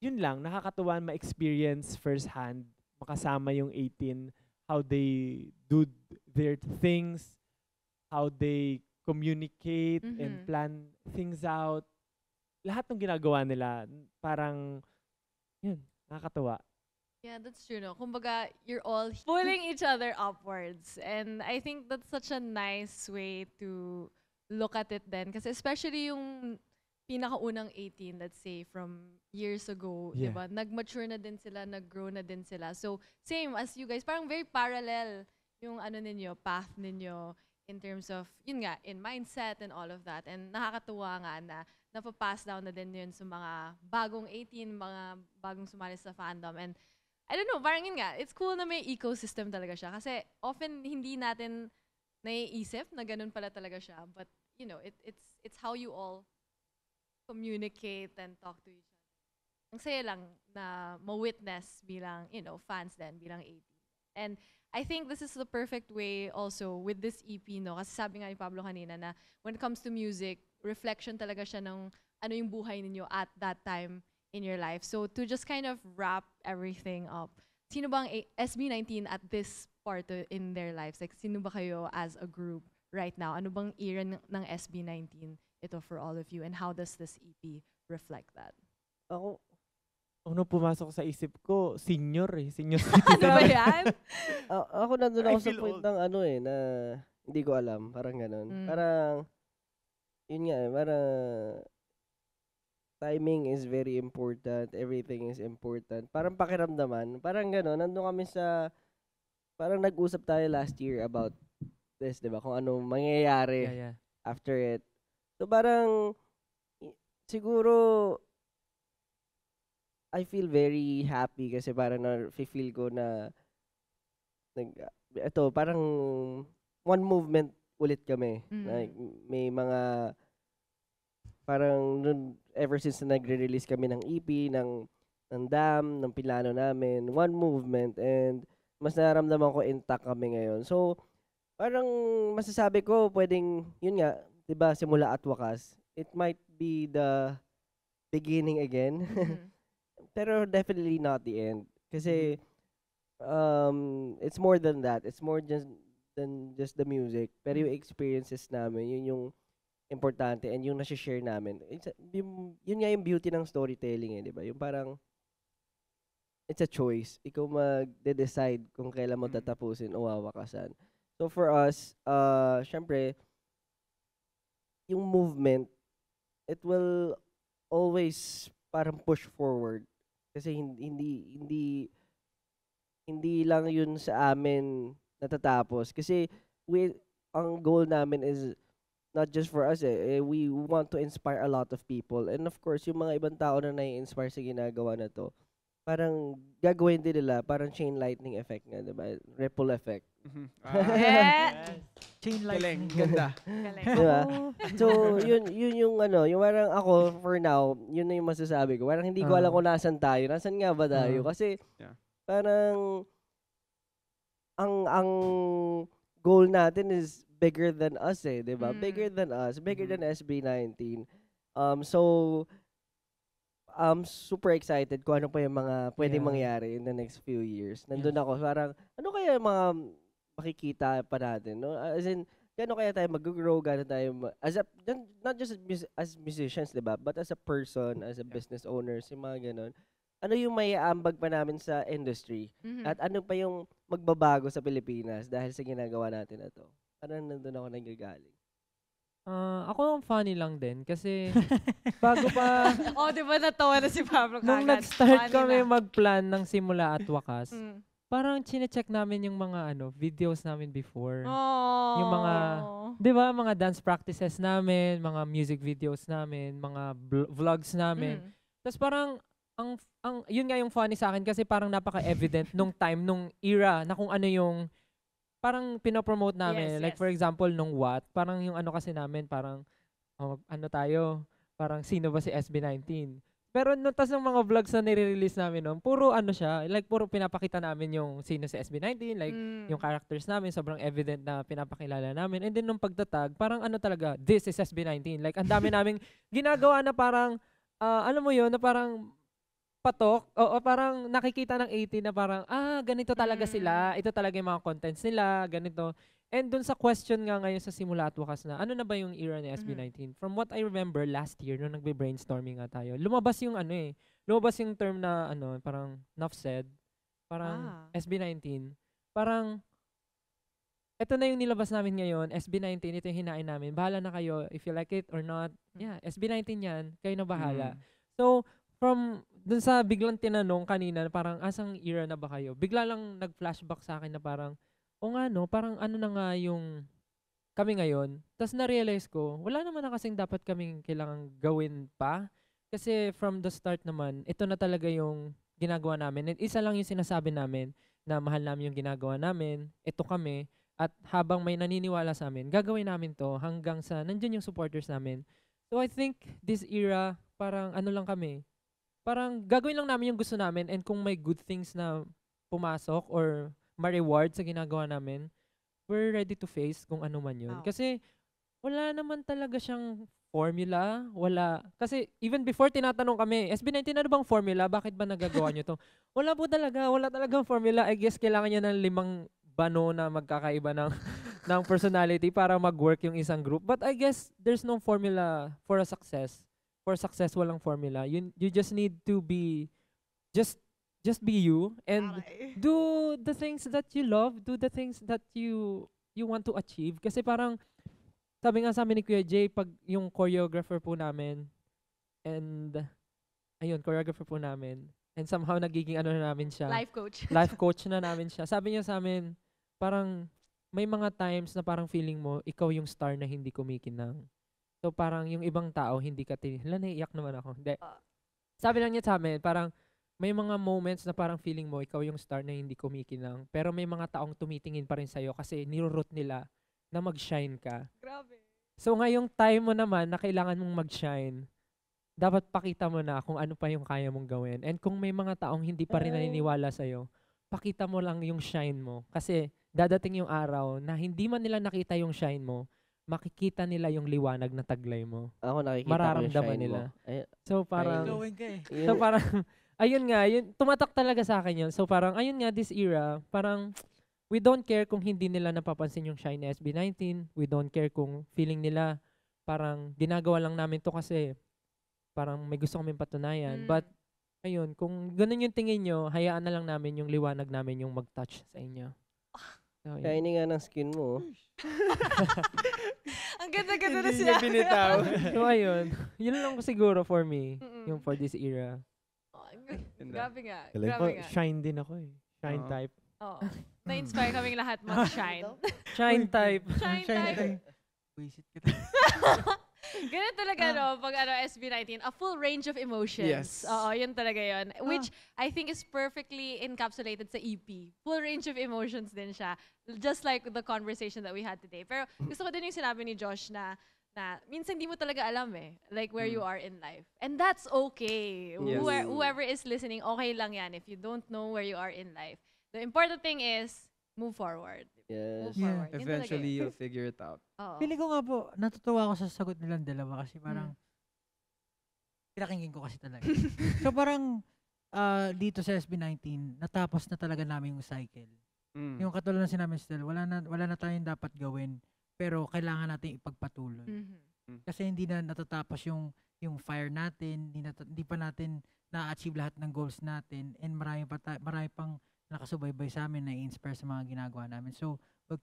yun lang, nakakatuwa ma-experience firsthand, makasama yung 18, how they do their things, how they communicate and plan things out. Lahat ng ginagawa nila, parang, yun, nakakatuwa. Yeah, that's true, no? Kumbaga, you're all pulling each other upwards. And I think that's such a nice way to look at it then. Kasi especially yung pinakaunang 18, let's say, from years ago, Yeah. diba? Nag-mature na din sila, nag-grow na din sila. So, same as you guys, parang very parallel yung path ninyo in terms of, yun nga, in mindset and all of that. And nakakatuwa nga na napapass down na din yun sa mga bagong 18, mga bagong sumali sa fandom. And I don't know, parang yun nga, it's cool na may ecosystem talaga siya. Kasi often hindi natin naiisip na ganun pala talaga siya. But, you know, it's how you all communicate and talk to each other. Ang saya lang na ma-witness bilang, fans din, bilang 18. And I think this is the perfect way also with this EP, no? Kasi sabi nga ni Pablo kanina na when it comes to music, reflection talaga siya ng ano yung buhay ninyo at that time in your life. So to just kind of wrap everything up, sino bang SB19 at this part in their lives? Like, sino ba kayo as a group right now? Ano bang era ng SB19 ito for all of you? And how does this EP reflect that? Ako, Ano pumasok sa isip ko, senior Ano citizen. ba yan? ako nandun I ako sa feel point old. ng na hindi ko alam, parang ganun. Mm. Parang, yun nga, parang timing is very important, everything is important. Parang pakiramdaman, parang ganun, nandun kami parang nag-usap tayo last year about this, di ba? Kung ano mangyayari Yeah. after it. So parang, siguro, I feel very happy kasi parang na-feel ko na ito, parang one movement ulit kami. Mm. Like, may mga parang ever since na nagre-release kami ng EP, ng Dam, ng Pilano namin, one movement, and mas nararamdaman ko intact kami ngayon. So, parang masasabi ko, pwedeng, yun nga, 'di ba, simula at wakas, it might be the beginning again. Pero definitely not the end. Kasi it's more than that. It's more than just the music. Pero yung experiences namin, yun yung importante and yung nasi-share namin. Yun nga yung beauty ng storytelling, di ba? Yung parang it's a choice. Ikaw mag-decide kung kailan mo tatapusin o wawakasan. So for us, syempre, yung movement, it will always parang push forward. Kasi hindi lang yun sa amin natatapos. Kasi ang goal namin is not just for us we want to inspire a lot of people. And of course, yung mga ibang tao na nai-inspire sa ginagawa na to, parang gagawin din nila, parang chain lightning effect nga, diba? Ripple effect. Yeah. Chain Galing, lightning. ganda. Galing. Diba? So, yun yung yung parang ako, for now, yun na yung masasabi ko. Parang hindi ko alam kung nasan tayo. Nasan nga ba tayo? Kasi, Yeah. parang, ang goal natin is bigger than us diba? Bigger than us. Bigger than SB19. So, I'm super excited kung ano pa yung mga pwedeng mangyari in the next few years. Nandun ako, parang, ano kaya yung mga makikita pa natin, no? As in, gano'n kaya tayo mag-grow, gano'n tayo, not just as musicians, diba? But as a person, as a business owners, yung mga gano'n. Ano yung may aambag pa namin sa industry? At ano pa yung magbabago sa Pilipinas dahil sa ginagawa natin na to? Parang nandun ako nanggagaling. Ako ang funny lang din kasi bago pa Oh, di ba natawa na si Pablo nung kagad? nag-start Funny kami na. mag-plan ng simula at wakas, Mm. parang chine-check namin yung mga videos namin before. Oh. Yung mga- 'Di ba, mga dance practices namin, mga music videos namin, mga vlogs namin. Mm. Tapos parang yun nga yung funny sa akin kasi parang napaka-evident nung time, nung era na kung ano yung parang pinopromote namin. Yes, Like yes. for example, nung What, parang yung kasi namin, parang ano tayo, parang sino ba si SB19? Pero tas ng mga vlogs na nire-release namin noon, puro siya, like puro pinapakita namin yung sino si SB19, like yung characters namin, sobrang evident na pinapakilala namin. And then nung pagtatag, parang talaga, this is SB19. Like ang dami naming ginagawa na parang, alam mo yun, na parang patok, o parang nakikita ng 18 na parang, ganito talaga sila, ito talaga yung mga contents nila, ganito. And dun sa question nga ngayon sa simula at wakas na, ano na ba yung era ni SB19? From what I remember last year, nung nagbe-brainstorming nga tayo, lumabas yung lumabas yung term na parang enough said, parang SB19, parang, ito na yung nilabas namin ngayon, SB19, ito yung hinain namin, bahala na kayo, if you like it or not, yeah, SB19 yan, kayo na bahala. So, from dun sa biglang tinanong kanina, parang asang era na ba kayo? Bigla lang nag-flashback sa akin na parang, parang ano na nga yung kami ngayon. Tapos na-realize ko, wala naman na kasing dapat kaming kailangang gawin pa. Kasi from the start naman, ito na talaga yung ginagawa namin. And isa lang yung sinasabi namin na mahal namin yung ginagawa namin. Ito kami. At habang may naniniwala sa amin, gagawin namin to hanggang sa nandyan yung supporters namin. So I think this era, parang lang kami. Parang gagawin lang namin yung gusto namin, and kung may good things na pumasok or ma-reward sa ginagawa namin, we're ready to face kung ano man yun. Wow. Kasi wala naman talaga siyang formula. Wala. Kasi even before tinatanong kami, SB19 ano bang formula? Bakit ba nagagawa nyo to? Wala po talaga. Wala talagang formula. I guess kailangan niya ng 5 bano na magkakaiba ng personality para mag-work yung isang group. But I guess there's no formula for a success. For success, walang formula. You just need to be just be you and do the things that you love, do the things that you want to achieve. Kasi parang sabi nga sa amin ni Kuya Jay, pag yung choreographer po namin, and choreographer po namin, and somehow nagiging na namin siya. Life coach. Life coach na namin siya. Sabi niya sa amin, parang may mga times na parang feeling mo, ikaw yung star na hindi kumikinang. So parang yung ibang tao, hindi ka naiiyak naman ako. Hindi. Sabi lang niya sa amin, parang may mga moments na parang feeling mo, ikaw yung star na hindi kumikinang. Pero may mga taong tumitingin pa rin sa'yo kasi nirurot nila na mag-shine ka. Grabe. So ngayong time mo naman na kailangan mong mag-shine, dapat pakita mo na kung ano pa yung kaya mong gawin. And kung may mga taong hindi pa rin naniniwala sa'yo, pakita mo lang yung shine mo. Kasi dadating yung araw na hindi man nila nakita yung shine mo, makikita nila yung liwanag na taglay mo. Ako nakikita Mararamdaman ko yung shine nila. mo. Ay, So parang, Glowing ka eh. so parang, ayun nga, tumatak talaga sa akin yun. So parang, ayun nga, this era, parang, we don't care kung hindi nila napapansin yung shine ni SB19. We don't care kung feeling nila, parang, ginagawa lang namin to kasi, parang may gusto kaming patunayan. But, ayun, kung ganun yung tingin nyo, hayaan na lang namin yung liwanag namin yung mag-touch sa inyo. So, yun. shiny nga ng skin mo. Ang ganda-ganda na Hindi siya. niya binitaw. So ayun, yun lang siguro for me, Mm-mm. yung for this era. Grabe nga. Galing. Grabe nga. Shine din ako eh. Shine Oo. type. Oo. Na-inspire kaming lahat mag-shine. Shine type. Shine type. Wisit kita. Ganun talaga, no? Pag SB19, a full range of emotions. Yes. Oo, yun talaga yun. Which I think is perfectly encapsulated sa EP. Full range of emotions din siya. Just like the conversation that we had today. Pero gusto ko din yung sinabi ni Josh na minsan di mo talaga alam like where you are in life. And that's okay. Yes. Whoever is listening, okay lang yan if you don't know where you are in life. The important thing is, move forward. Move Yes. Yeah. forward. Yun talaga Eventually, yun. you'll figure it out. Oo. Feeling ko nga po, natutuwa ako sa sagot nilang dalawa kasi parang pinakinggan ko kasi talaga. So parang dito sa SB19, natapos na talaga namin yung cycle. Yung katulad na sinabi Stel, wala na tayong dapat gawin, pero kailangan natin ipagpatuloy. Mhm. Kasi hindi na natatapos yung fire natin, hindi pa natin na-achieve lahat ng goals natin, and marami pang nakasubaybay sa amin, na-inspire sa mga ginagawa namin. So, we'll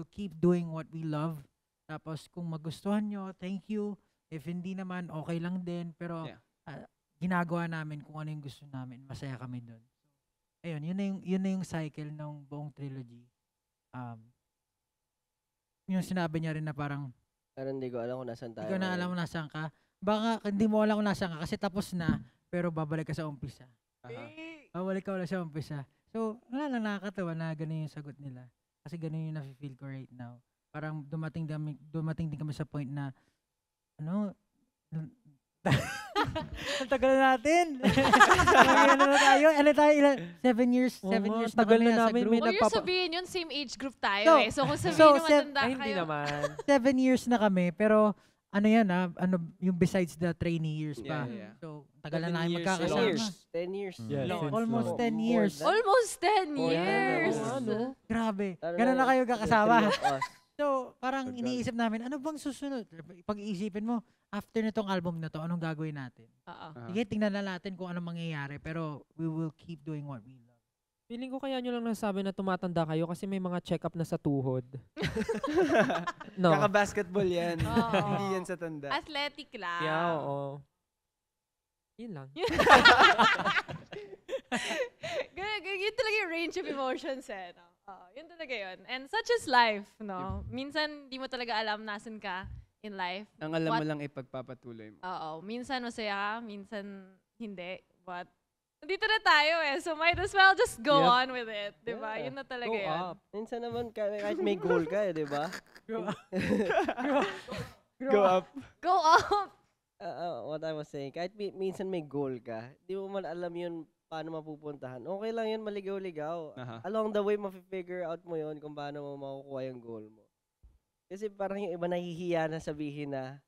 keep doing what we love. Tapos, kung magustuhan nyo, thank you. If hindi naman, okay lang din. Pero, Yeah. ginagawa namin kung ano yung gusto namin. Masaya kami doon. Ayun, yun na yung cycle ng buong trilogy. Yung sinabi niya rin na parang, Pero hindi ko alam kung nasaan tayo. ikaw na alam mo nasaan ka. Baka hindi mo alam kung nasaan ka kasi tapos na, pero babalik ka sa umpisa. Aha. Babalik ka ulit sa umpisa. So, wala lang, nakakatawa na ganun yung sagot nila. Kasi ganun yung nafe-feel ko right now. Parang dumating din kami sa point na, ano, ang tagal na natin. Ano na tayo? Ano tayo? 7 years? 7 Oo, years tagal kami na nasa namin, group. may Huwag yung nagpapa- sabihin yun, same age group tayo So, eh. So kung so, sabihin na matanda Ay, hindi kayo. naman. 7 years na kami, pero ano yan ano, yung besides the trainee years pa. Yeah. So, tagal na 7 namin years, 10 magkakasama. years. 10 years. Yeah, No, since almost long. 10 More years. than- Almost 10 More than years. that. Ano? Grabe. Lalo Ganun na kayo the kakasama. three of us. So, parang Tagal. iniisip namin, ano bang susunod? Pag-iisipin mo, after nitong album na to, anong gagawin natin? Oo. Aha. Sige, tingnan na natin kung anong mangyayari, pero we will keep doing what we love. Feeling ko kaya nyo lang nasabi na tumatanda kayo kasi may mga check-up na sa tuhod. No. Kaka-basketball yan. Oo. Hindi yan sa tanda. Athletic lang. Yeah, oo. Yun lang. Yun talaga yung range of emotions eh. No? Yun talaga yun. And such is life, no? Minsan, di mo talaga alam nasan ka in life. Ang alam mo What- lang ipagpapatuloy mo. Oo. Minsan masaya ka, minsan hindi. But, nandito na tayo eh. So, might as well just go Yep. on with it. Diba? Yeah. Yun na talaga Go yun. up. Minsan naman, kahit may goal ka di ba? Go up. Go up! What I was saying, kahit minsan may goal ka, di mo man alam yun paano mapupuntahan. Okay lang yun, maligaw-ligaw. Aha. Along the way, mafe-figure out mo yun kung paano mo makukuha yung goal mo. Kasi parang yung iba nahihiya na sabihin na,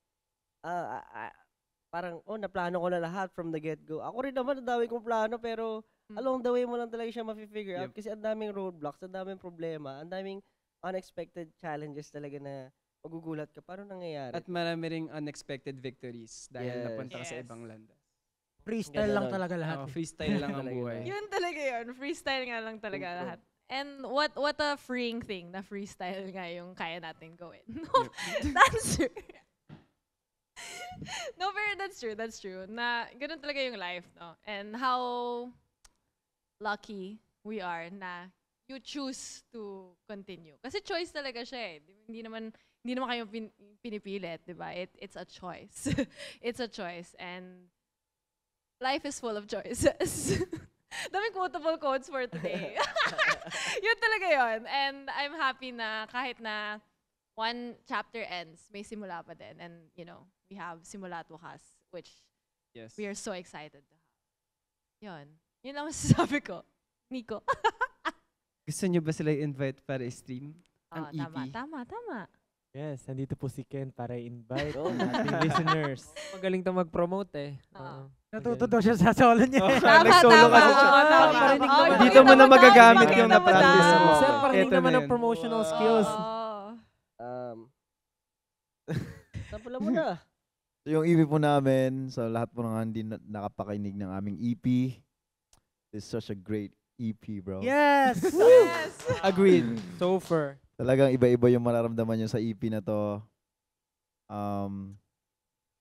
parang, naplano ko na lahat from the get-go. Ako rin naman, ang dami kong plano, pero along the way mo lang talaga siya mafe-figure out. Yep. Kasi ang daming roadblocks, ang daming problema, ang daming unexpected challenges talaga na magugulat ka. Paano nangyayari? At marami ring unexpected victories dahil Yes. napunta ka sa Yes. ibang landas. Freestyle lang Ganon. talaga lahat. Oh, freestyle lang ang Talaga buhay. yun. Yun talaga yun. Freestyle nga lang talaga Tungkol. lahat. And what a freeing thing na freestyle nga yung kaya natin gawin. No, that's true. No, pero that's true. That's true. Na ganun talaga yung life, no? And how lucky we are na you choose to continue. Kasi choice talaga siya eh. Hindi naman kayo pinipilit, di ba? It's a choice. It's a choice. And life is full of choices. Daming quotable quotes for today. Yun talaga yun. And I'm happy na kahit na one chapter ends, may simula pa din. And, we have Simula at Wakas, which Yes. we are so excited to have. Yun. Yun lang masasabi ko. Nico. Gusto niyo ba sila i-invite para i-stream? Ang E EP? Tama. Yes, nandito po si Ken para i-invite Oh. ang ating listeners. Magaling to mag-promote eh. Oo. Natuto daw siya sa solo niya. Nag-solo kasi siya. Oo, tama. Parinig Oo, naman. Dito mo na magagamit Pakita yung mo na-practice daw. mo. Sir, parinig Eto naman na ng yun. promotional skills. Oo. Sampulan mo na. So, yung EP po namin, sa lahat po ng hindi nakapakinig ng aming EP, it's such a great EP, bro. Yes! Yes. Agreed. So far. Talagang iba-iba yung mararamdaman nyo sa EP na to.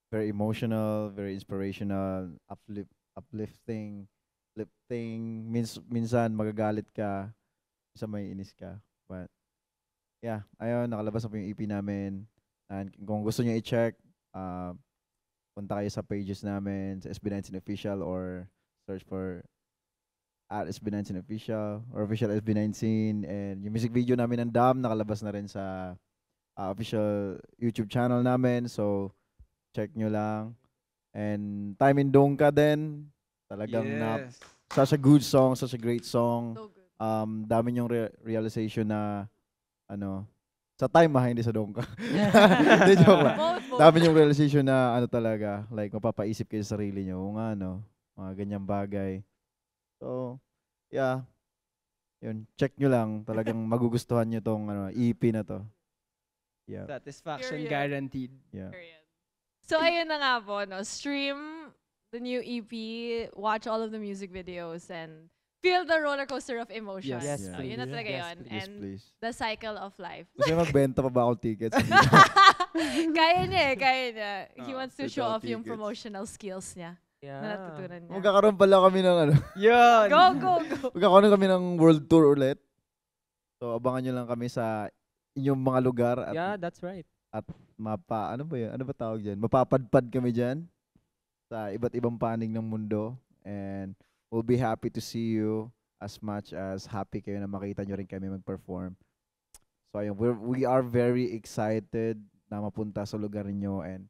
Very emotional, very inspirational, uplifting, minsan magagalit ka, minsan may inis ka. But yeah, ayun, nakalabas na po yung EP namin. And kung gusto niyo i-check, punta kayo sa pages namin, sa SB19 Official, or search for at SB19 Official or Official SB19. And yung music video namin ng Dam, nakalabas na rin sa official YouTube channel namin. So, check nyo lang. And Time in Dongka din. Talagang Yes. such a good song, such a great song. So good. Dami yung realization na sa time hindi sa Dongka. Hindi, joke lang. Both. Dami yung realization na talaga, like mapapaisip kayo sa sarili nyo, kung mga ganyang bagay. So, yeah. Yun, check nyo lang. Talagang magugustuhan nyo tong EP na to. Yeah. Satisfaction Period. guaranteed. Yeah. Period. So, ayun na nga po, no? Stream the new EP, watch all of the music videos, and feel the roller coaster of emotions. Yes, Yeah. So, yun na please. talaga Yes, yun. please. Yes, And please. the cycle of life. Gusto niya magbenta pa ba ako tickets? Kaya niya. He Ah, wants to without show off yung tickets. promotional skills niya na Yeah. natutunan niya. Magkakaroon pala kami ng Yun! Go, go, go! magkakaroon kami ng world tour ulit. So abangan nyo lang kami sa inyong mga lugar at Yeah, that's right. ano ba yun? Ano ba tawag dyan? Mapapadpad kami dyan sa iba't ibang panig ng mundo. And we'll be happy to see you as much as happy kayo na makita nyo rin kami mag-perform. So ayun, we are very excited na mapunta sa lugar niyo and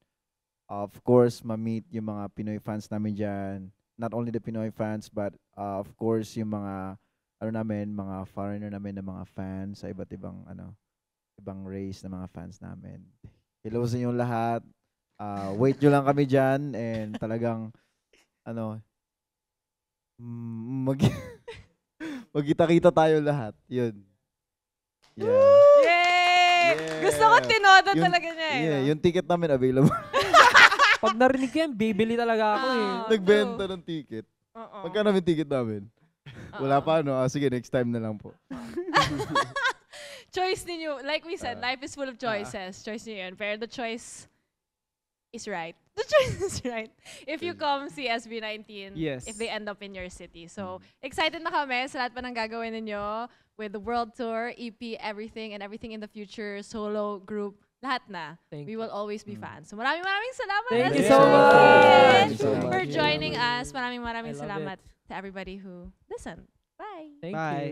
of course, ma-meet yung mga Pinoy fans namin dyan. Not only the Pinoy fans, but of course, yung mga mga foreigner namin na mga fans sa iba't ibang ibang race na mga fans namin. Hello sa inyong lahat. Wait nyo lang kami dyan and talagang magkita-kita tayo lahat. Yun. Yeah. Yay! Yeah. Gusto ko tinodo Yung- talaga niya eh. Yeah, no? yung ticket namin available. Pag narinig ko yan, bibili talaga ako eh. Ah, Nagbenta ng ticket. Oo. Magkano namin ticket namin? Wala Oo. pa, no? Sige, next time na lang po. Choice ninyo. Like we said, Ah. life is full of choices. Choice niyo yun. Pero the choice is right. The choice is right. If you come see SB19, Yes. if they end up in your city. So, excited na kami sa lahat pa ng gagawin ninyo with the world tour, EP, everything, and everything in the future, solo, group, lahat na. Thank We you. will always be fans. So, maraming salamat. Thank you SB19, so much. Thank you so For much. joining us. Maraming I love salamat it. to everybody who listened. Bye. Thank Bye.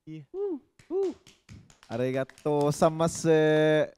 you. Arigato samase.